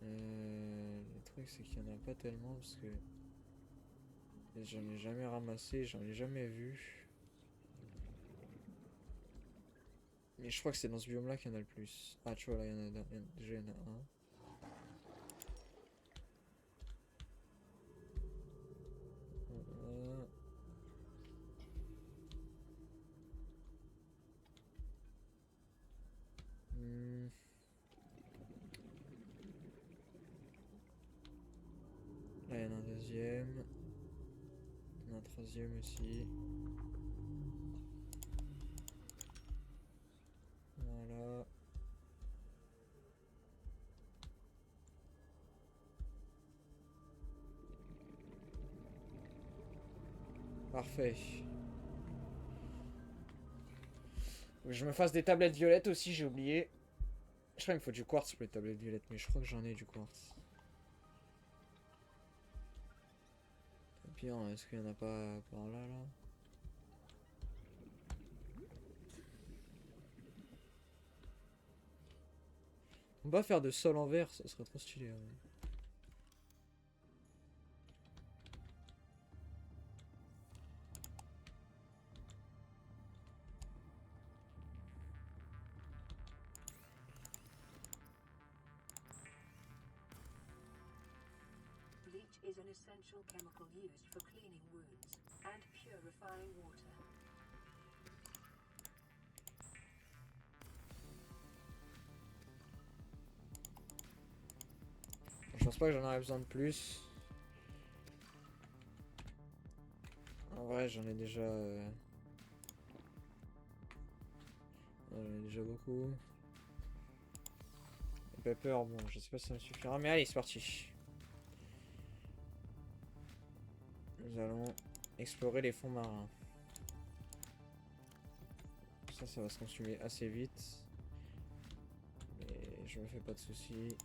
S1: Le truc c'est qu'il n'y en a pas tellement parce que... j'en ai jamais ramassé, j'en ai jamais vu. Mais je crois que c'est dans ce biome là qu'il y en a le plus. Ah tu vois là, déjà il y en a un. Voilà. Hmm. Là il y en a un deuxième. Il y en a un troisième aussi. Voilà. Parfait. Faut que je me fasse des tablettes violettes aussi, j'ai oublié. Je crois qu'il me faut du quartz pour les tablettes violettes, mais je crois que j'en ai du quartz. Et puis, est-ce qu'il n'y en a pas par là, là? On va faire de sol en verre, ça serait trop stylé. Ouais.
S2: Bleach is an essential chemical used for cleaning wounds and purifying water.
S1: Je pense pas que j'en aurais besoin de plus. En vrai, j'en ai déjà... j'en ai déjà beaucoup. Les pepper, bon, je sais pas si ça me suffira, mais allez, c'est parti. Nous allons explorer les fonds marins. Ça va se consumer assez vite. Mais je me fais pas de soucis.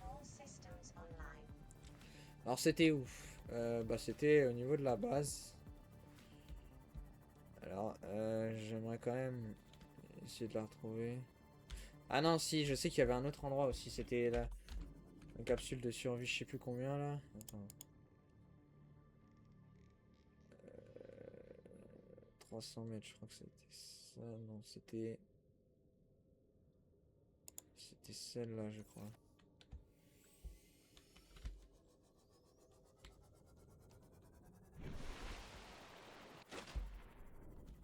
S2: All systems online.
S1: Alors c'était où? Bah c'était au niveau de la base. Alors j'aimerais quand même essayer de la retrouver. Ah non si, je sais qu'il y avait un autre endroit aussi. C'était la capsule de survie, je sais plus combien là. Attends. 300 mètres, je crois que c'était ça. Non, c'était celle-là, je crois.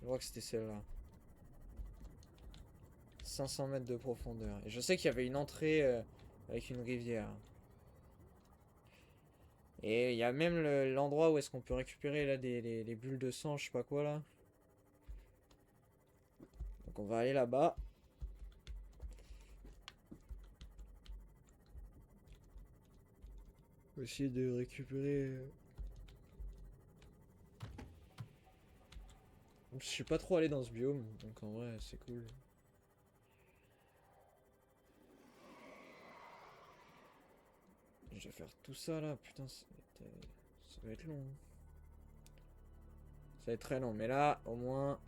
S1: Je crois que c'était celle-là. 500 mètres de profondeur. Et je sais qu'il y avait une entrée avec une rivière. Et il y a même l'endroit où est-ce qu'on peut récupérer là les bulles de sang, je sais pas quoi là. Donc on va aller là-bas. Essayer de récupérer. Je suis pas trop allé dans ce biome, donc en vrai c'est cool. je dois faire tout ça là, putain, ça va être long. Ça va être très long, mais là, au moins...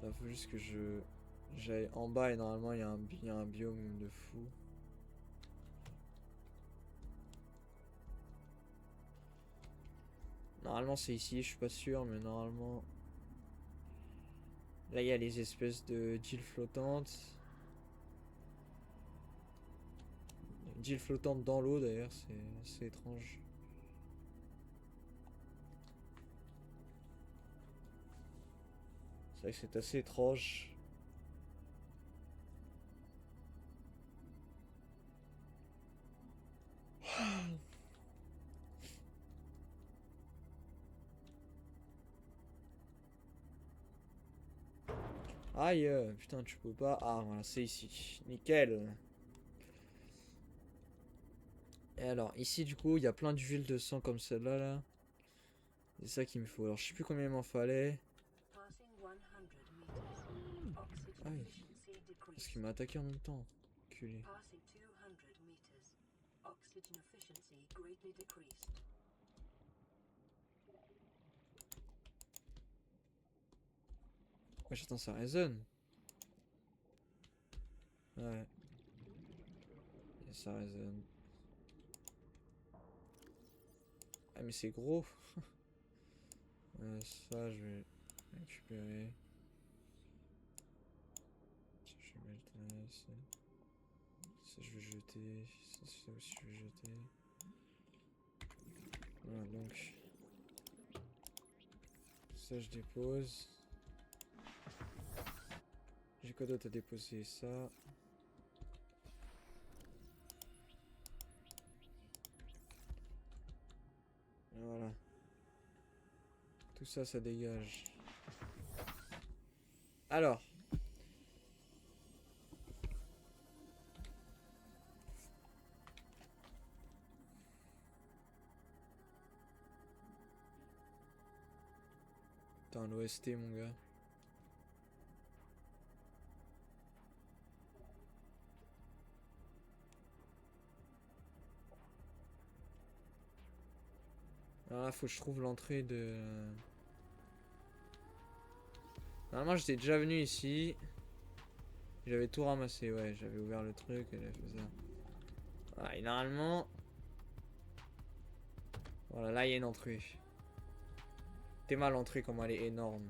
S1: Il faut juste que j'aille en bas et normalement il y a un biome de fou. Normalement c'est ici, je suis pas sûr, mais normalement... Là il y a les espèces d'îles flottantes. Une île flottante dans l'eau d'ailleurs, c'est étrange. C'est vrai que c'est assez étrange. Aïe, putain, tu peux pas. Ah, voilà, c'est ici. Nickel. Et alors, ici, du coup, il y a plein d'huiles de sang comme celle-là, là. C'est ça qu'il me faut. Alors, je sais plus combien il m'en fallait. Aïe. Parce qu'il m'a attaqué en même temps. Culé. Ouais, j'attends, ça résonne. Ouais. Et ça résonne. Ah, mais c'est gros. Ça, je vais récupérer. Ça, je vais mettre là. Ça, je vais jeter. Ça aussi, je vais jeter. Voilà, donc. Ça, je dépose. J'ai quoi d'autre à déposer? Ça. Voilà. Tout ça, ça dégage. Alors. Putain, l'OST, mon gars. Alors là, faut que je trouve l'entrée de... Normalement, j'étais déjà venu ici. J'avais tout ramassé, ouais. J'avais ouvert le truc et j'avais fait ça. Voilà, et normalement... Voilà, là, il y a une entrée. T'es mal l'entrée, comme elle est énorme.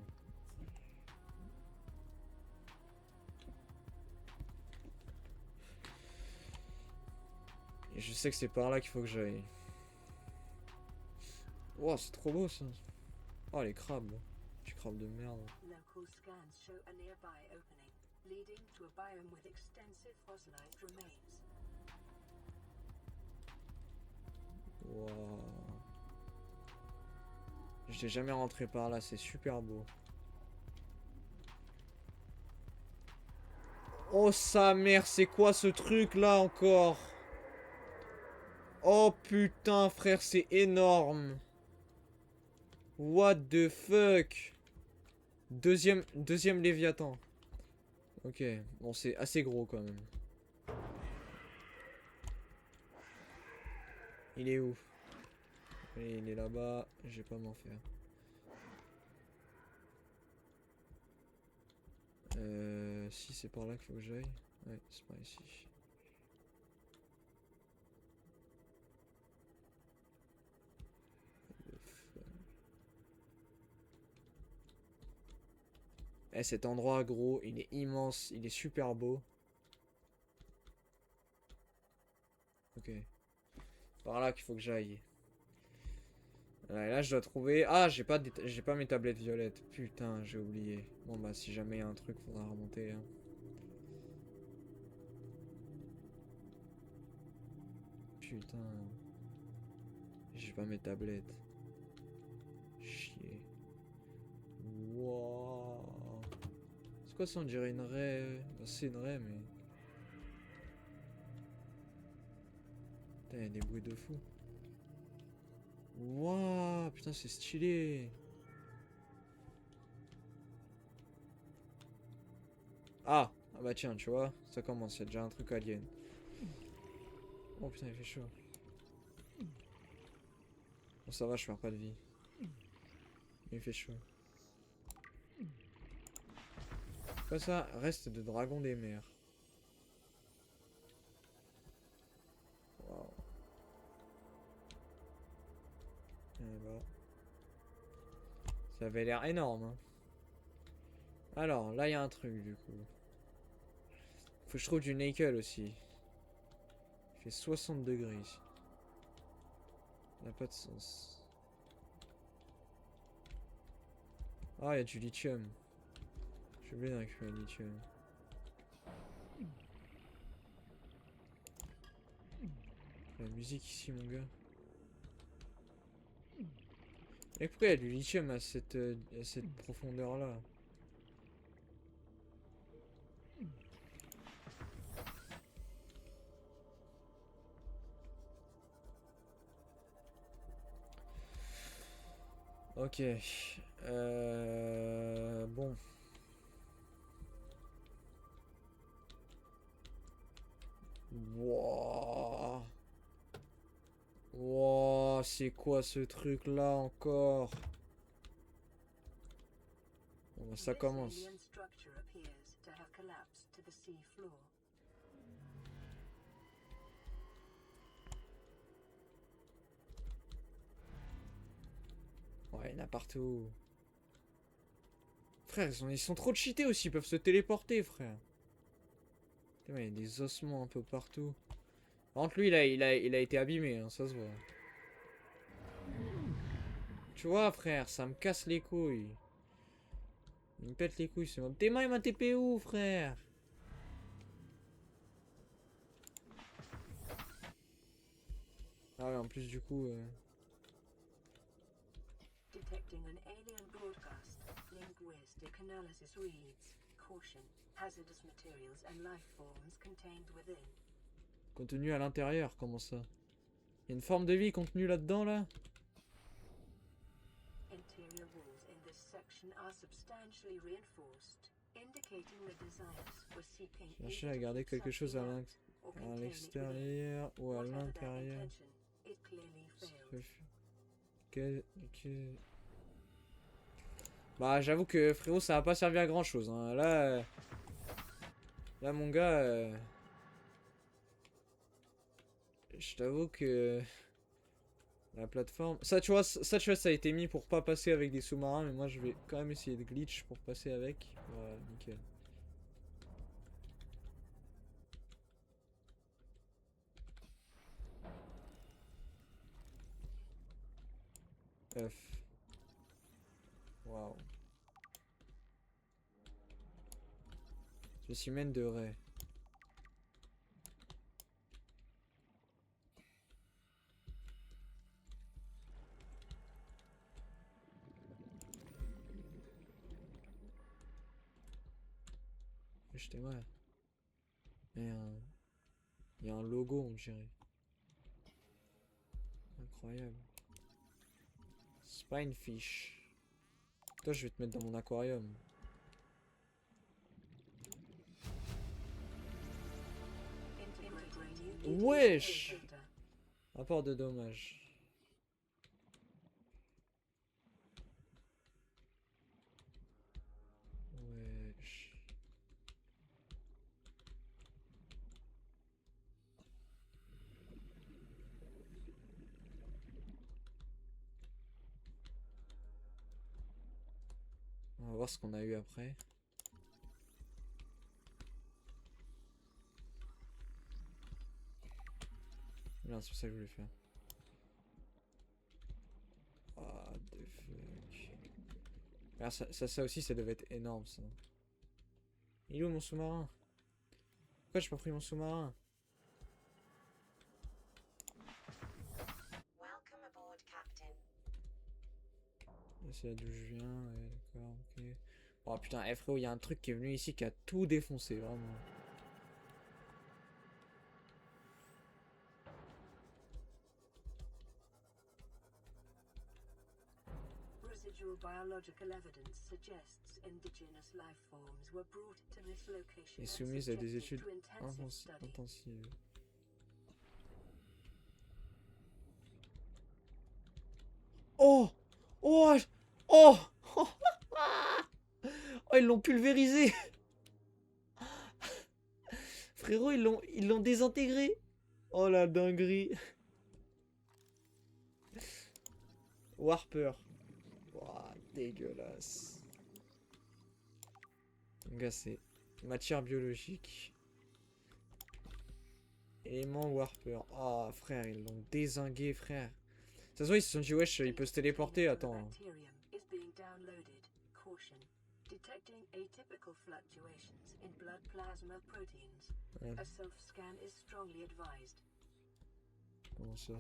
S1: Et je sais que c'est par là qu'il faut que j'aille. Wow, c'est trop beau, ça. Oh, les crabes. Tu crabes de merde.
S2: Local scans show a nearby opening, leading to a biome with extensive fossilized remains.
S1: Wow. J'étais jamais rentré par là, c'est super beau. Oh sa mère, c'est quoi ce truc là encore? Oh putain frère, c'est énorme. What the fuck? Deuxième Léviathan. Ok, bon c'est assez gros quand même. Il est où? Il est là-bas, je vais pas m'en faire. Si c'est par là qu'il faut que j'aille. Ouais, c'est par ici. Eh, cet endroit gros, il est immense, il est super beau. Ok. Par là qu'il faut que j'aille. Ouais, là je dois trouver... Ah, j'ai pas mes tablettes violettes. Putain, j'ai oublié. Bon bah si jamais il y a un truc, faudra remonter. Hein. Putain. J'ai pas mes tablettes. Chier. Wow. C'est quoi ça? On dirait une raie. Bah, c'est une raie, mais... Putain, il y a des bruits de fou. Wouah, putain, c'est stylé. Ah, ah bah tiens, tu vois, ça commence, il y a déjà un truc alien. Oh putain, il fait chaud. Bon, ça va, je perds pas de vie. Il fait chaud. Quoi ça? Reste de dragon des mers. Waouh. Eh bah. Ça avait l'air énorme. Hein. Alors, là, il y a un truc, du coup. Faut que je trouve du nickel aussi. Il fait 60 degrés ici. Ça n'a pas de sens. Ah, il y a du lithium. J'ai oublié de récupérer le lithium. La musique ici, mon gars. Et pourquoi il y a du lithium à cette profondeur-là? Ok. Bon. Wouah. Wouah, c'est quoi ce truc-là encore? Bon, bah, ça commence.
S2: This alien structure appears to have collapsed to the sea floor.
S1: Ouais, il y en a partout. Frère, ils sont trop cheatés aussi, ils peuvent se téléporter, frère. Putain, il y a des ossements un peu partout. Par contre, lui, il a été abîmé, hein, ça se voit. Tu vois, frère, ça me casse les couilles. Il me pète les couilles, c'est moi. Tes mains, il m'a TP où, frère? Ah ouais, en plus, du coup...
S2: Detecting an alien broadcast. Linguistic analysis reads, caution, hazardous materials and life forms contained within.
S1: Contenu à l'intérieur, comment ça? Il y a une forme de vie contenue là-dedans, là?
S2: Interior walls in this section are substantially reinforced, indicating the designers were seeking
S1: Cherchez à garder quelque chose à l'extérieur ou à l'intérieur.
S2: It clearly failed.
S1: Que... Bah, j'avoue que frérot, ça va pas servi à grand chose. Hein. Là, mon gars, je t'avoue que la plateforme, ça, tu vois, ça a été mis pour pas passer avec des sous-marins, mais moi, je vais quand même essayer de glitch pour passer avec. Voilà, nickel. F. Waouh. Spécimen de raie. J'étais ouais. Il y a un logo, on dirait. Incroyable. Spinefish. Toi, je vais te mettre dans mon aquarium. Wesh! Rapport de dommages. Wesh. On va voir ce qu'on a eu après. Non, c'est pas ça que je voulais faire. Ah, the fuck. Ah, ça aussi, ça devait être énorme, ça. Il est où mon sous-marin? Pourquoi j'ai pas pris mon sous-marin?
S2: Welcome aboard, Captain.
S1: C'est là d'où je viens, ouais, d'accord, ok. Oh putain, eh, frérot, il y a un truc qui est venu ici qui a tout défoncé, vraiment.
S2: Residual biological evidence suggests indigenous life forms were brought to this location
S1: Et
S2: and
S1: soumise à des
S2: subjected
S1: études
S2: to intensive study.
S1: intensives. Oh! Oh! Oh! Oh, ils l'ont pulvérisé! Frérot, ils l'ont désintégré! Oh la dinguerie! Warper. Ouah, dégueulasse. Donc là, c'est matière biologique. Élément Warper. Ah, frère, ils l'ont dézingué, frère. De toute façon, ils se sont dit, wesh, il peut se téléporter. Attends.
S2: Bacterium is being downloaded. Caution. Detecting atypical fluctuations in blood plasma proteins.
S1: Ouais,
S2: A self-scan is strongly advised.
S1: comment ça?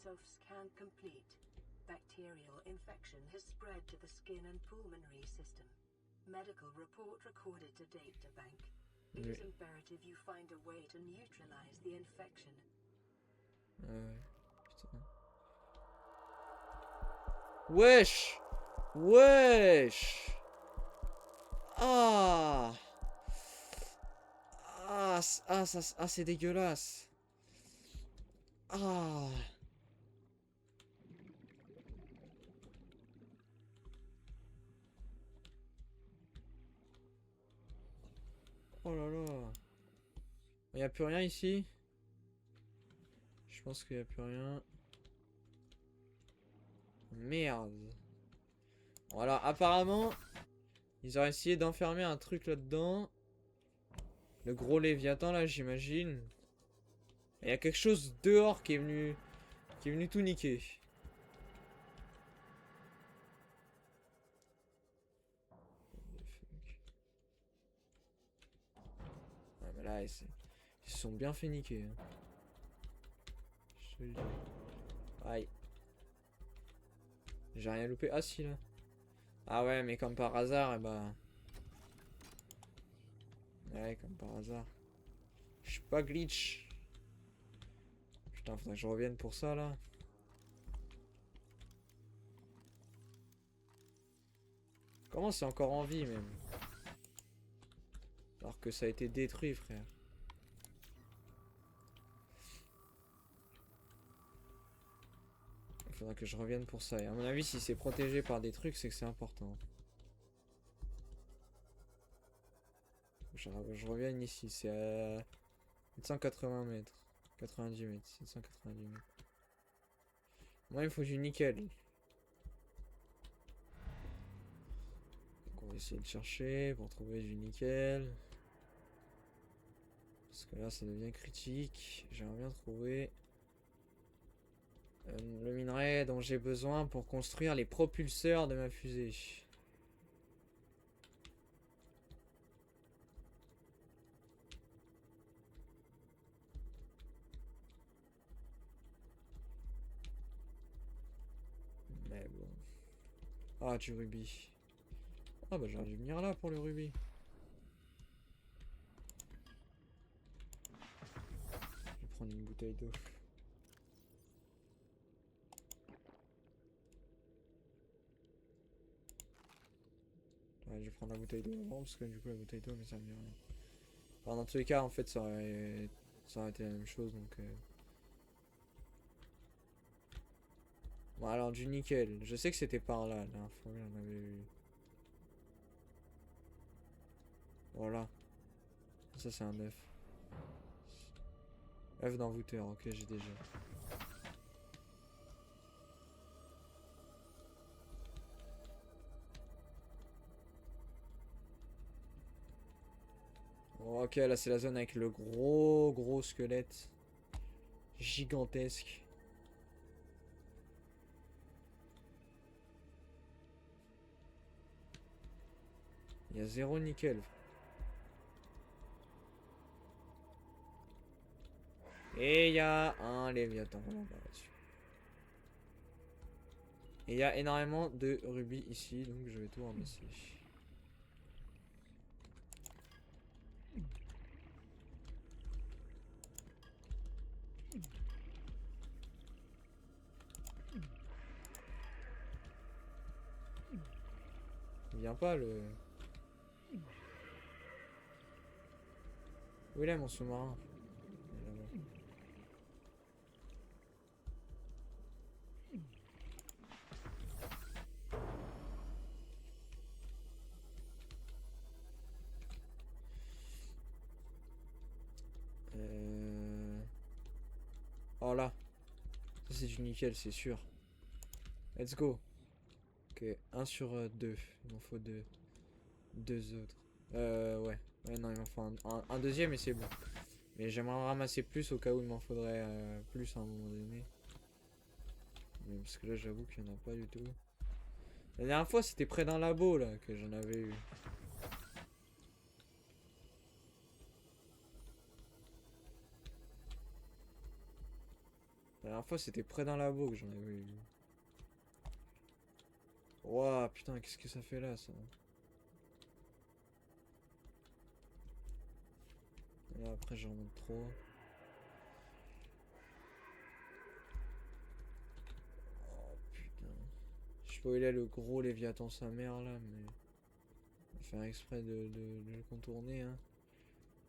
S2: Self-scan complete. Bacterial infection has spread to the skin and pulmonary system. Medical report recorded to data bank. It is imperative you find a way to neutralize the infection.
S1: Putain. Wesh! Wesh! Ah! Ah, c'est dégueulasse. Ah! Oh là là. Il n'y a plus rien ici? Je pense qu'il n'y a plus rien. Merde. Voilà, apparemment, ils ont essayé d'enfermer un truc là-dedans. Le gros Léviathan là, j'imagine. Il y a quelque chose dehors qui est venu tout niquer. Ouais, mais là, ils se sont bien fait niquer. Hein. Je te le dis. Aïe. J'ai rien loupé. Ah si là. Ah ouais, mais comme par hasard, et bah. Ouais, comme par hasard. Je suis pas glitch. Putain, faudrait que je revienne pour ça là. Comment c'est encore en vie même? Alors que ça a été détruit, frère. Il faudra que je revienne pour ça. Et à mon avis, si c'est protégé par des trucs, c'est que c'est important. Je reviens ici. C'est à 780 mètres. 90 mètres. 790 mètres. Moi, il me faut du nickel. Donc, on va essayer de chercher pour trouver du nickel. Parce que là, ça devient critique. J'aimerais bien trouver le minerai dont j'ai besoin pour construire les propulseurs de ma fusée. Mais bon. Ah, du rubis. Ah bah j'aurais dû venir là pour le rubis. Je vais prendre une bouteille d'eau. Ouais, je vais prendre la bouteille d'eau avant parce que du coup la bouteille d'eau mais ça me dit rien. Enfin, dans tous les cas en fait ça aurait été la même chose donc Bon alors du nickel. Je sais que c'était par là la dernière fois que j'en avais vu. Voilà. Ça c'est un œuf. œuf d'envoûteur, ok j'ai déjà. Oh, ok là c'est la zone avec le gros squelette. Gigantesque. Il y a zéro nickel. Et il y a un Léviathan. Et il y a énormément de rubis ici, donc je vais tout ramasser. vient pas le... Où il est mon sous-marin? Il est là-bas. Oh là, ça c'est du nickel, c'est sûr. Let's go. Ok, 1 sur 2. Il m'en faut deux autres. Ouais. Ouais, non, il m'en faut un deuxième et c'est bon. Mais j'aimerais en ramasser plus au cas où il m'en faudrait plus à un moment donné. Mais parce que là, j'avoue qu'il n'y en a pas du tout. La dernière fois, c'était près d'un labo là que j'en avais eu. La dernière fois, c'était près d'un labo que j'en avais eu. Ouah, putain, qu'est-ce que ça fait là, ça? Et là, après, j'en monte trop. Oh, putain. Je sais pas où il est le gros Léviathan sa mère là, mais... On va faire exprès de le contourner, hein.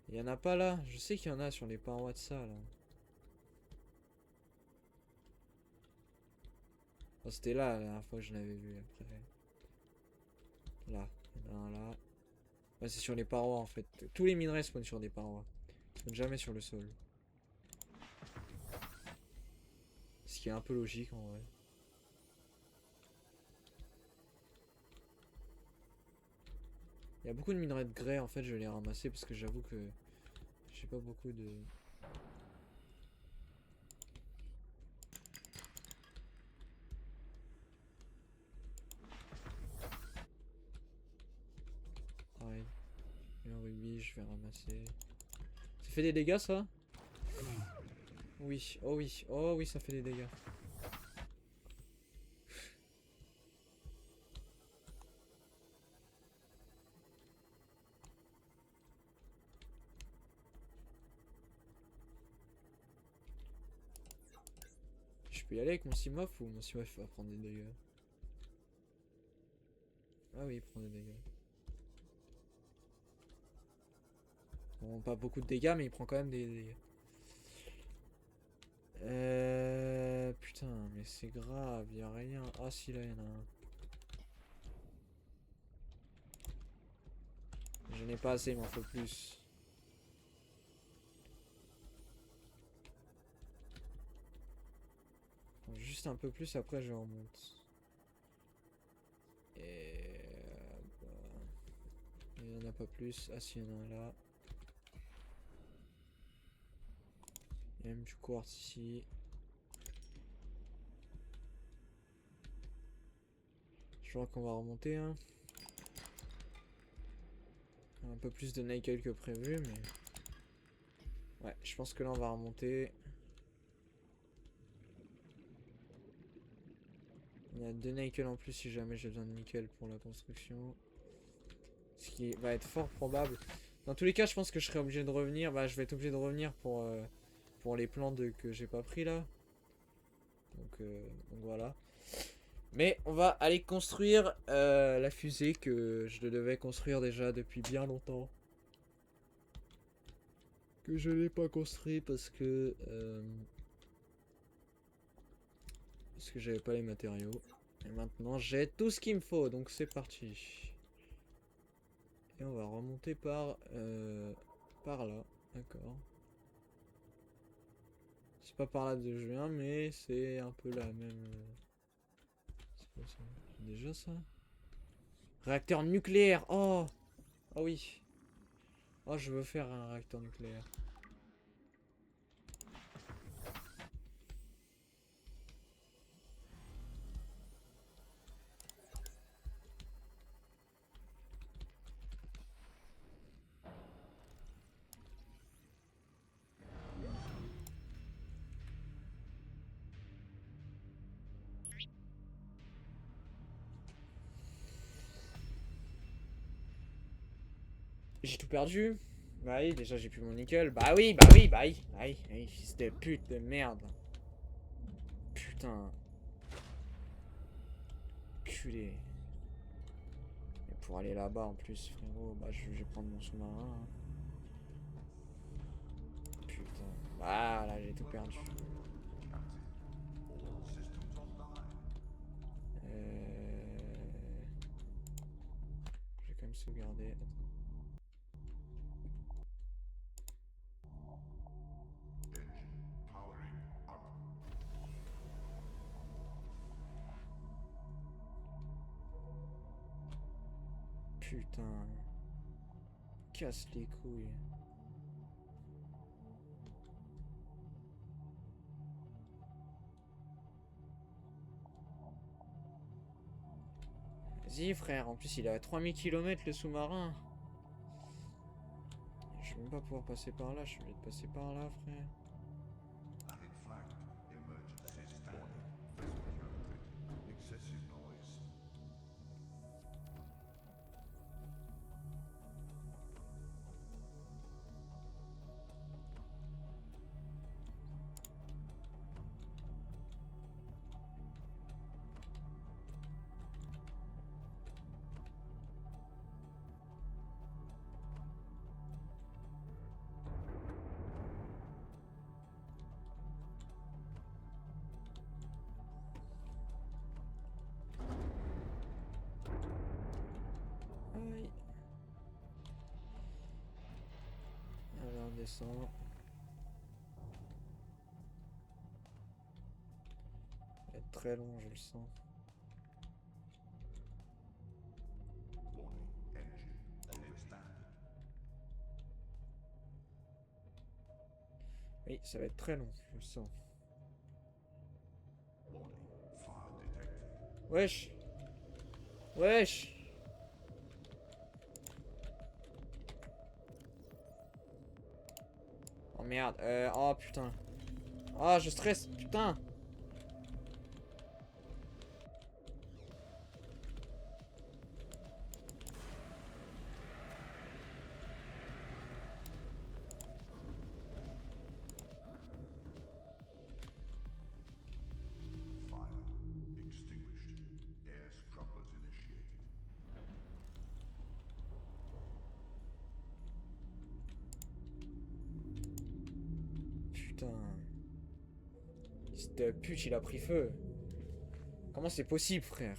S1: Il y en a pas là. Je sais qu'il y en a sur les parois de ça, là. Oh, c'était là la dernière fois que je l'avais vu, après. Là. Il y en a un là. Ouais, c'est sur les parois, en fait. Tous les minerais spawnent sur des parois. Ils spawnent jamais sur le sol. Ce qui est un peu logique, en vrai. Il y a beaucoup de minerais de grès, en fait, je vais les ramasser parce que j'avoue que j'ai pas beaucoup de... Pareil. Et un rubis, je vais ramasser. Ça fait des dégâts, ça? Oui, oh oui, oh oui, ça fait des dégâts. Je peux y aller avec mon Simof ou mon Simof va prendre des dégâts? Ah oui, il prend des dégâts. Bon, pas beaucoup de dégâts, mais il prend quand même des dégâts. Putain, mais c'est grave, y a rien. Ah si, là, y en a un. J'en ai pas assez, il m'en faut plus. Juste un peu plus, après je remonte. Et... bah, il n'y en a pas plus. Ah si, il y en a un là. Il y a même du quartz ici. Je crois qu'on va remonter, hein. Un peu plus de nickel que prévu, mais... Ouais, je pense que là on va remonter. Il y a 2 nickel en plus si jamais j'ai besoin de nickel pour la construction. Ce qui va être fort probable. Dans tous les cas, je pense que je serai obligé de revenir. Bah, je vais être obligé de revenir pour les plans que j'ai pas pris là. Donc voilà. Mais on va aller construire la fusée que je devais construire déjà depuis bien longtemps. Que je n'ai pas construit parce que j'avais pas les matériaux. Et maintenant j'ai tout ce qu'il me faut, donc c'est parti. Et on va remonter par là, d'accord. C'est pas par là de juin, mais c'est un peu la même. C'est quoi ça? Déjà ça? Réacteur nucléaire. Oh, oh oui. Oh, je veux faire un réacteur nucléaire. J'ai tout perdu. Bah oui, déjà j'ai plus mon nickel. Bah oui, bah oui, bah oui. Bah oui, fils de pute de merde. Putain. Culé. Mais pour aller là-bas en plus, frérot, bah je vais prendre mon sous-marin. Hein. Putain. Ah là, j'ai tout perdu. Je vais quand même sauvegarder. Attends. Putain. Casse les couilles. Vas-y frère, en plus il est à 3000 km le sous-marin. Je vais même pas pouvoir passer par là, je suis obligé de passer par là frère. Aïe. Alors on descend. Ça va être très long, je le sens. Oui, ça va être très long, je le sens. Wesh. Wesh. Oh merde, oh putain. Oh, je stresse, putain. Putain. Cette pute, il a pris feu. Comment c'est possible, frère?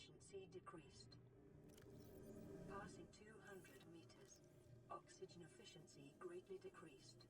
S2: efficiency decreased. Passing 200 meters. Oxygen efficiency greatly decreased.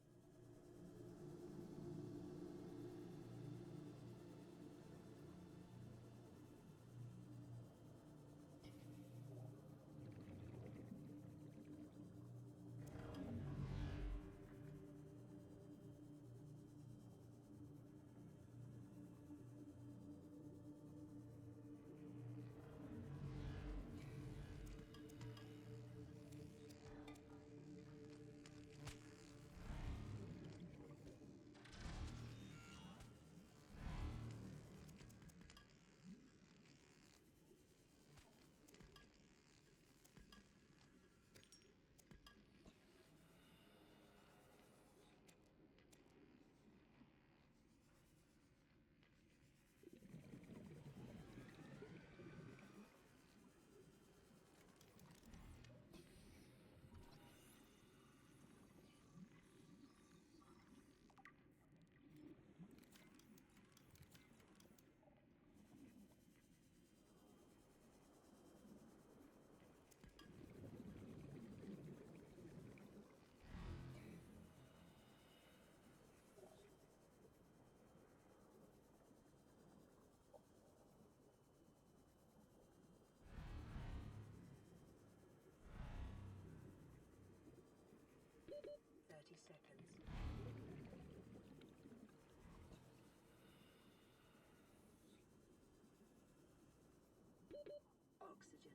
S2: Oxygen.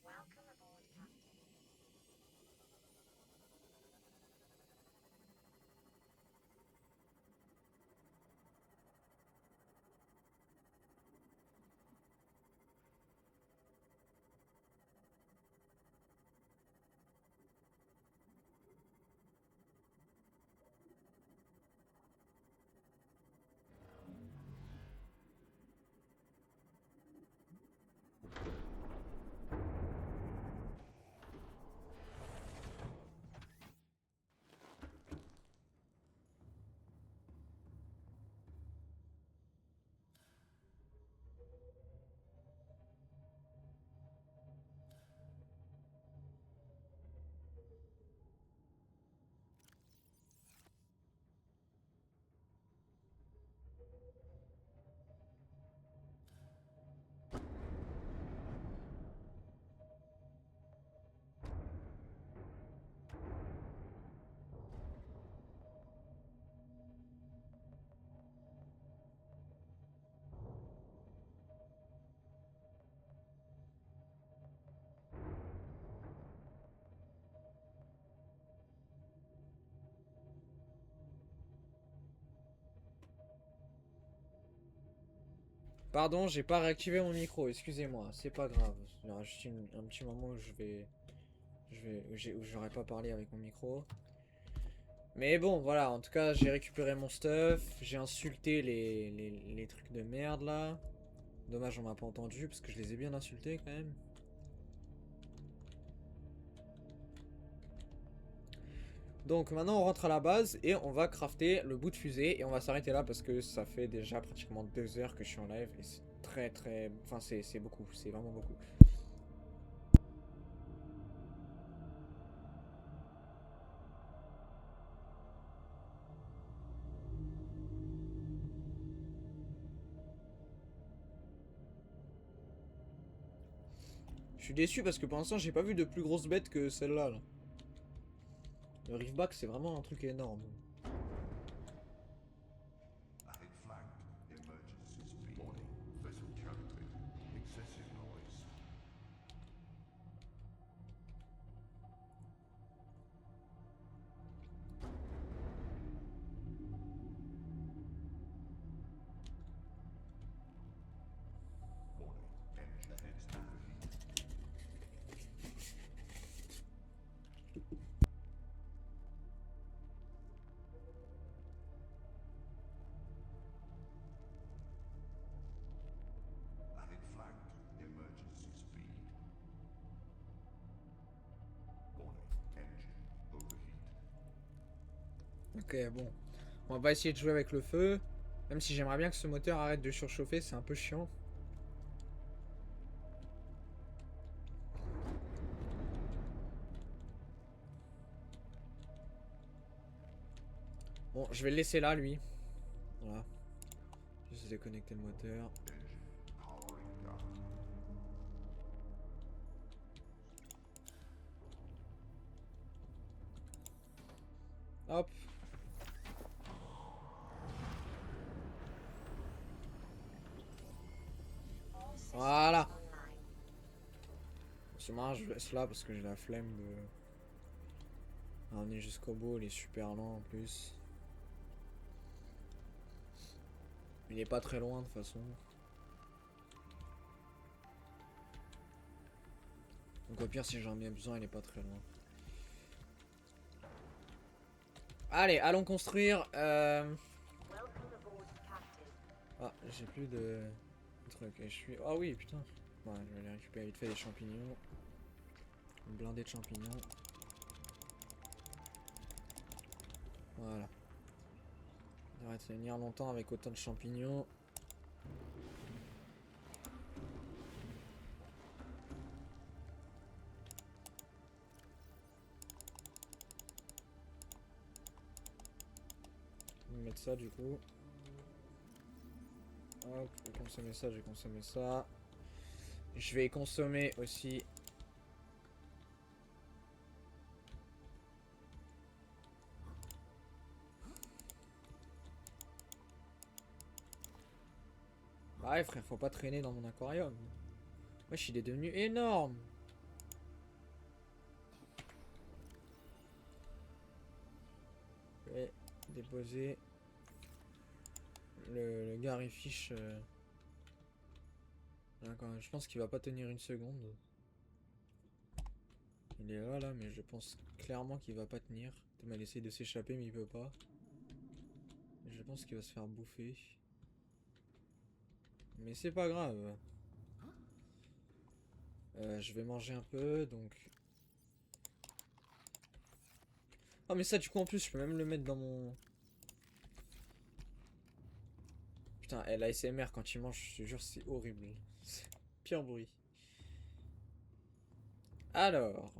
S2: Welcome aboard, Captain.
S1: Pardon, j'ai pas réactivé mon micro, excusez-moi, c'est pas grave. Il y aura juste un petit moment où où j'aurais pas parlé avec mon micro. Mais bon, voilà, en tout cas, j'ai récupéré mon stuff, j'ai insulté les trucs de merde là. Dommage, on m'a pas entendu parce que je les ai bien insultés quand même. Donc maintenant on rentre à la base et on va crafter le bout de fusée et on va s'arrêter là parce que ça fait déjà pratiquement 2 heures que je suis en live et c'est très... Enfin c'est beaucoup, c'est vraiment beaucoup. Je suis déçu parce que pour l'instant j'ai pas vu de plus grosse bête que celle-là. Là. Le Riftback c'est vraiment un truc énorme. Ok bon, on va essayer de jouer avec le feu. Même si j'aimerais bien que ce moteur arrête de surchauffer, c'est un peu chiant. Bon, je vais le laisser là, lui. Voilà. Juste déconnecter le moteur. Hop. Voilà. C'est marrant, je laisse là parce que j'ai la flemme de ramener jusqu'au bout. Il est super lent en plus. Il est pas très loin de toute façon. Donc au pire, si j'en ai besoin, il est pas très loin. Allez, allons construire. Ah, j'ai plus de trucs. Et je suis. Ah oui, putain. Ouais, je vais aller récupérer vite fait des champignons. Une blindée de champignons. Voilà. On devrait tenir longtemps avec autant de champignons. On va mettre ça du coup. Hop, je vais consommer ça, je vais consommer ça. Je vais consommer aussi. Bah ouais frère, faut pas traîner dans mon aquarium. Wesh, il est devenu énorme. Je vais déposer le Gary Fish. Là, quand même, je pense qu'il va pas tenir une seconde. Il est là, mais je pense clairement qu'il va pas tenir. Il m'a essayé de s'échapper, mais il peut pas. Je pense qu'il va se faire bouffer. Mais c'est pas grave. Je vais manger un peu, donc... Ah mais ça du coup en plus je peux même le mettre dans mon... Putain, l'ASMR quand il mange, je te jure c'est horrible. C'est pire bruit. Alors...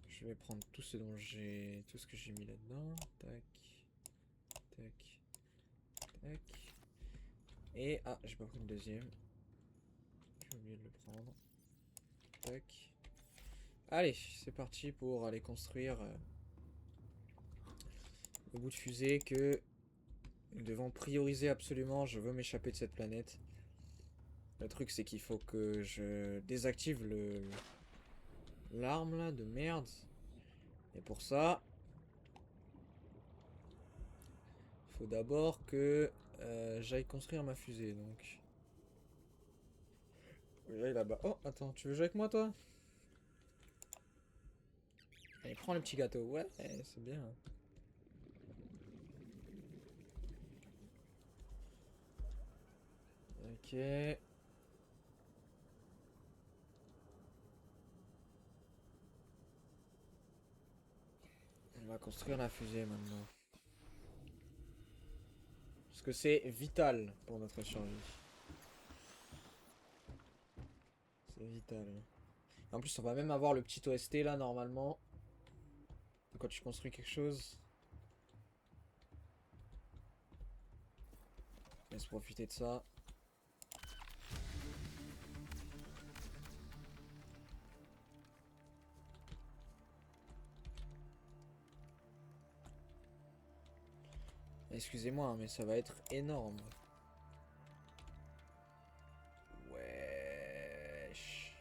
S1: Je vais prendre tout ce dont j'ai... Tout ce que j'ai mis là-dedans. Tac. Tac. Tac. Et... Ah, j'ai pas pris le deuxième. J'ai oublié de le prendre. Tac. Allez, c'est parti pour aller construire le bout de fusée que nous devons prioriser absolument. Je veux m'échapper de cette planète. Le truc c'est qu'il faut que je désactive l'arme là de merde. Et pour ça, il faut d'abord que j'aille construire ma fusée. Donc, j'aille là-bas. Oh, attends, tu veux jouer avec moi toi? Allez, prends le petit gâteau. Ouais, c'est bien. Ok. On va construire la fusée maintenant. Parce que c'est vital pour notre survie. C'est vital. En plus, on va même avoir le petit OST là normalement. Quand tu construis quelque chose. Laisse profiter de ça. Excusez-moi, mais ça va être énorme. Wesh.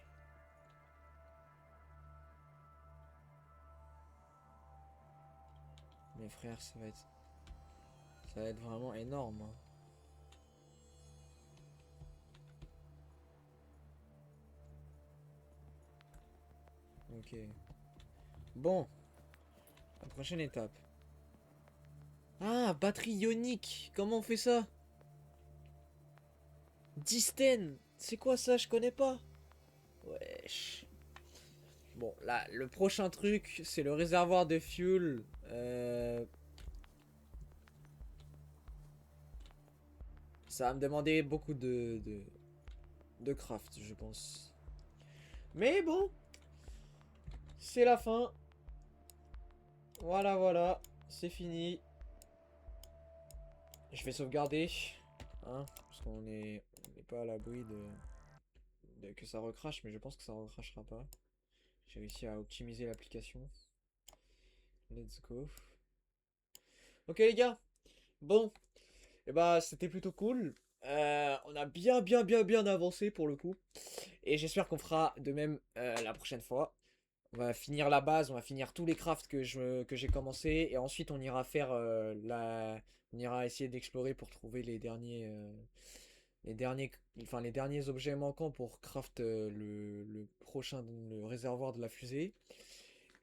S1: Mes frères, ça va être... Ça va être vraiment énorme. Hein. Ok. Bon. La prochaine étape. Ah, batterie ionique. Comment on fait ça? Disten. C'est quoi ça? Je connais pas. Wesh. Bon, là, le prochain truc, c'est le réservoir de fuel. Ça va me demander beaucoup de craft, je pense. Mais bon, c'est la fin. Voilà, voilà, c'est fini. Je vais sauvegarder, hein, parce on n'est pas à l'abri que ça recrache, mais je pense que ça recrachera pas. J'ai réussi à optimiser l'application. Let's go. Ok les gars, bon, et bah c'était plutôt cool. On a bien avancé pour le coup. Et j'espère qu'on fera de même la prochaine fois. On va finir la base, on va finir tous les crafts que j'ai commencé. Et ensuite on ira faire on ira essayer d'explorer pour trouver les derniers objets manquants pour craft le réservoir de la fusée.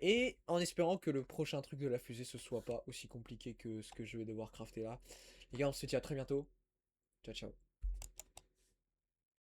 S1: Et en espérant que le prochain truc de la fusée ce soit pas aussi compliqué que ce que je vais devoir crafter là. Les gars, on se dit à très bientôt. Ciao ciao.